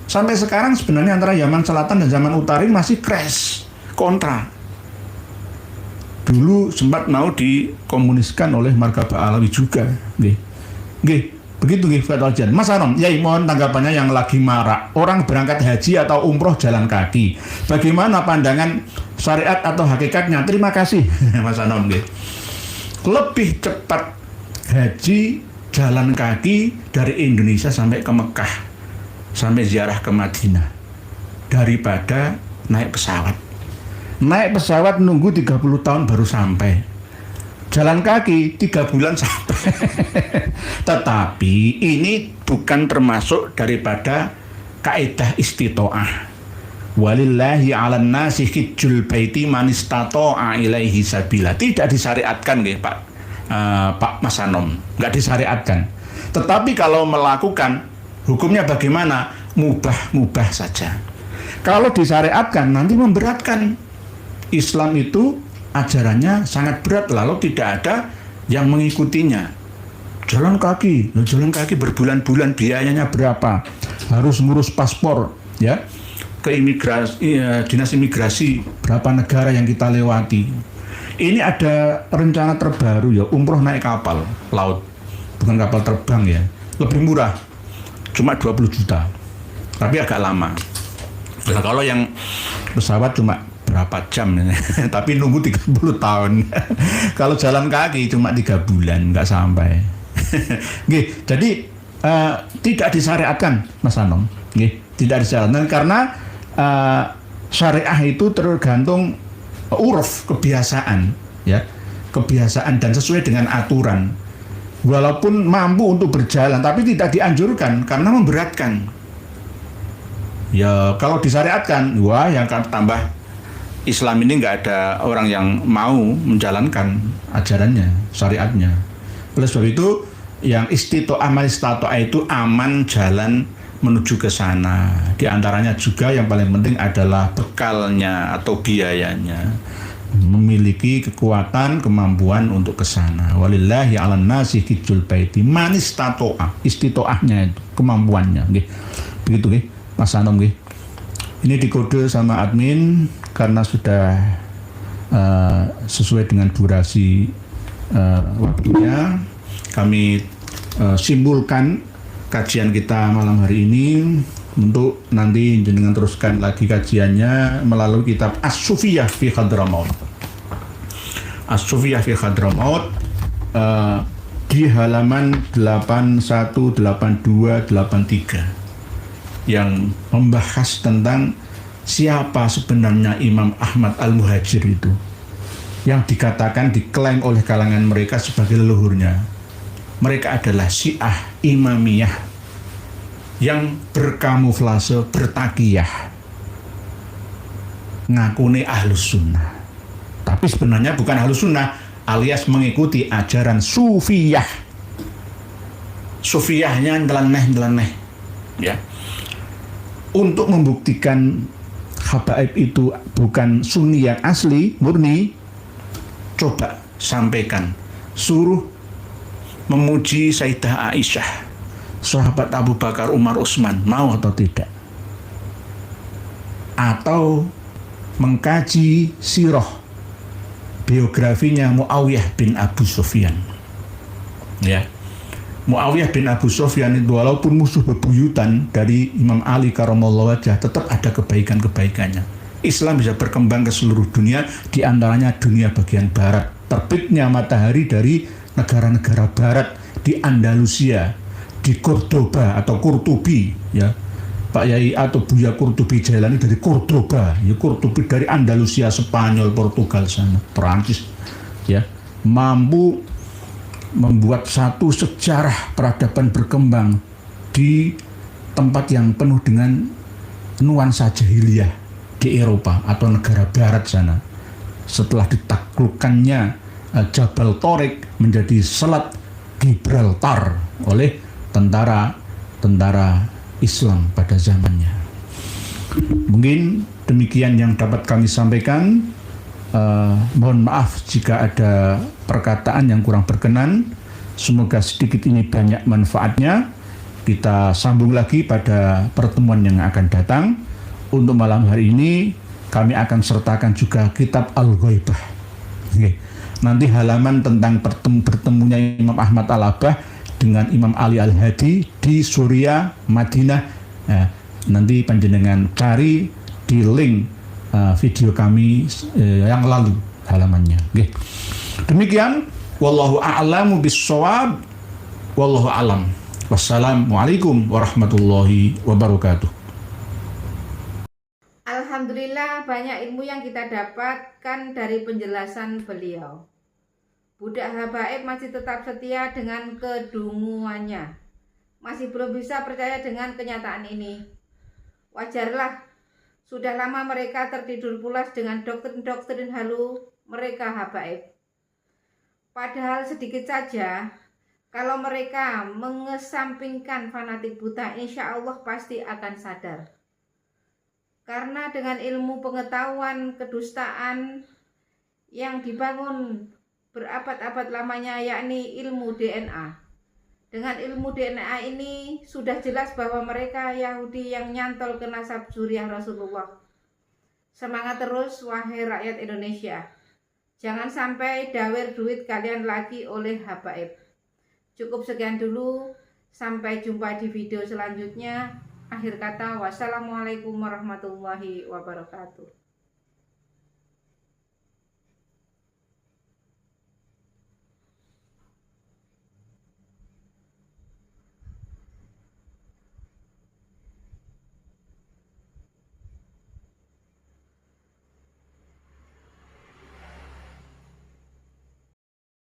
Sampai sekarang sebenarnya antara Yaman Selatan dan Yaman Utara masih crash, kontra. Dulu sempat mau dikomuniskan oleh Marga Alawi juga. Begitu Fatul. Mas Anom, ya mohon tanggapannya yang lagi marak. Orang berangkat haji atau umroh jalan kaki. Bagaimana pandangan syariat atau hakikatnya? Terima kasih Mas Anom. Lebih cepat haji jalan kaki dari Indonesia sampai ke Mekah, sampai ziarah ke Madinah, daripada naik pesawat. Naik pesawat nunggu 30 tahun baru sampai. jalan kaki 3 bulan sampai. Tetapi ini bukan termasuk daripada kaidah istitoah. Walillahi 'alan nasi hijjul baiti man istata'a ilaihi sabila. Tidak disyariatkan nggih Pak Mas Anom, enggak disyariatkan. Tetapi kalau melakukan hukumnya bagaimana? Mubah saja. Kalau disyariatkan nanti memberatkan. Islam itu ajarannya sangat berat, lalu tidak ada yang mengikutinya. Jalan kaki berbulan-bulan, biayanya berapa? Harus ngurus paspor, ya. Ke dinas imigrasi berapa negara yang kita lewati. Ini ada rencana terbaru ya, umroh naik kapal laut, bukan kapal terbang ya, lebih murah, cuma 20 juta, tapi agak lama. Nah, kalau yang pesawat cuma berapa jam, tapi nunggu 30 tahun. Kalau jalan kaki cuma 3 bulan, nggak sampai. Jadi tidak disyariatkan, Mas Anom. Tidak disyariatkan karena syariah itu tergantung uruf, kebiasaan, ya, kebiasaan dan sesuai dengan aturan. Walaupun mampu untuk berjalan, tapi tidak dianjurkan karena memberatkan. Ya kalau disyariatkan, wah yang akan tambah Islam ini nggak ada orang yang mau menjalankan ajarannya, syariatnya. Oleh sebab itu, yang istito'ah itu aman jalan menuju ke sana. Di antaranya juga yang paling penting adalah bekalnya atau biayanya. Memiliki kekuatan, kemampuan untuk ke sana. Walillahi 'alan nasi hijjul baiti man istato'a. Istito'ahnya itu, kemampuannya. Begitu Mas Anom. Ini dikode sama admin karena sudah sesuai dengan durasi waktunya. Kami simpulkan kajian kita malam hari ini untuk nanti jenengan teruskan lagi kajiannya melalui kitab As-Sufiyah fi Hadramaut. As-Sufiyah fi Hadramaut di halaman 81, 82, 83 yang membahas tentang siapa sebenarnya Imam Ahmad Al-Muhajir itu, yang dikatakan diklaim oleh kalangan mereka sebagai leluhurnya. Mereka adalah Syiah Imamiyah yang berkamuflase, bertakiyah, ngakuni Ahlus Sunnah. Tapi sebenarnya bukan Ahlus Sunnah, alias mengikuti ajaran Sufiyah. Sufiyahnya nyeleneh, ya. Untuk membuktikan habaib itu bukan Sunni yang asli, murni, coba sampaikan, suruh memuji Sayyidah Aisyah, sahabat Abu Bakar, Umar, Utsman, mau atau tidak? Atau mengkaji sirah biografinya Muawiyah bin Abu Sufyan. Ya. Muawiyah bin Abu Sufyan itu walaupun musuh bebuyutan dari Imam Ali karramallahu wajhah, tetap ada kebaikan-kebaikannya. Islam bisa berkembang ke seluruh dunia, di antaranya dunia bagian barat. Terbitnya matahari dari negara-negara barat, di Andalusia, di Cordoba atau Kurtubi, ya. Pak Yai atau Buya Kurtubi Jailani dari Cordoba, ya, Kurtubi dari Andalusia, Spanyol, Portugal sana, Perancis, ya, mampu membuat satu sejarah peradaban berkembang di tempat yang penuh dengan nuansa jahiliyah di Eropa atau negara barat sana. Setelah ditaklukkannya Jabal Tariq menjadi Selat Gibraltar oleh tentara Islam pada zamannya. Mungkin demikian yang dapat kami sampaikan. Mohon maaf jika ada perkataan yang kurang berkenan. Semoga sedikit ini banyak manfaatnya. Kita sambung lagi pada pertemuan yang akan datang. Untuk malam hari ini kami akan sertakan juga kitab Al-Ghaibah. Nanti halaman tentang bertemunya Imam Ahmad Al-Abbah dengan Imam Ali Al-Hadi di Suriah, Madinah. Nanti panjenengan cari di link video kami yang lalu halamannya. Demikian, wallahu a'lamu bis-shawab, wallahu a'lam. Wassalamualaikum warahmatullahi wabarakatuh. Alhamdulillah banyak ilmu yang kita dapatkan dari penjelasan beliau. budak habaib masih tetap setia dengan kedunguannya, masih belum bisa percaya dengan kenyataan ini. Wajarlah, sudah lama mereka tertidur pulas dengan doktrin-doktrin halu mereka habaib. Padahal sedikit saja, kalau mereka mengesampingkan fanatik buta, insya Allah pasti akan sadar. Karena dengan ilmu pengetahuan kedustaan yang dibangun berabad-abad lamanya, yakni ilmu DNA. Dengan ilmu DNA ini sudah jelas bahwa mereka Yahudi yang nyantol ke nasab zuriyah Rasulullah. Semangat terus wahai rakyat Indonesia. Jangan sampai dawer duit kalian lagi oleh habaib. Cukup sekian dulu. Sampai jumpa di video selanjutnya. Akhir kata, wassalamualaikum warahmatullahi wabarakatuh.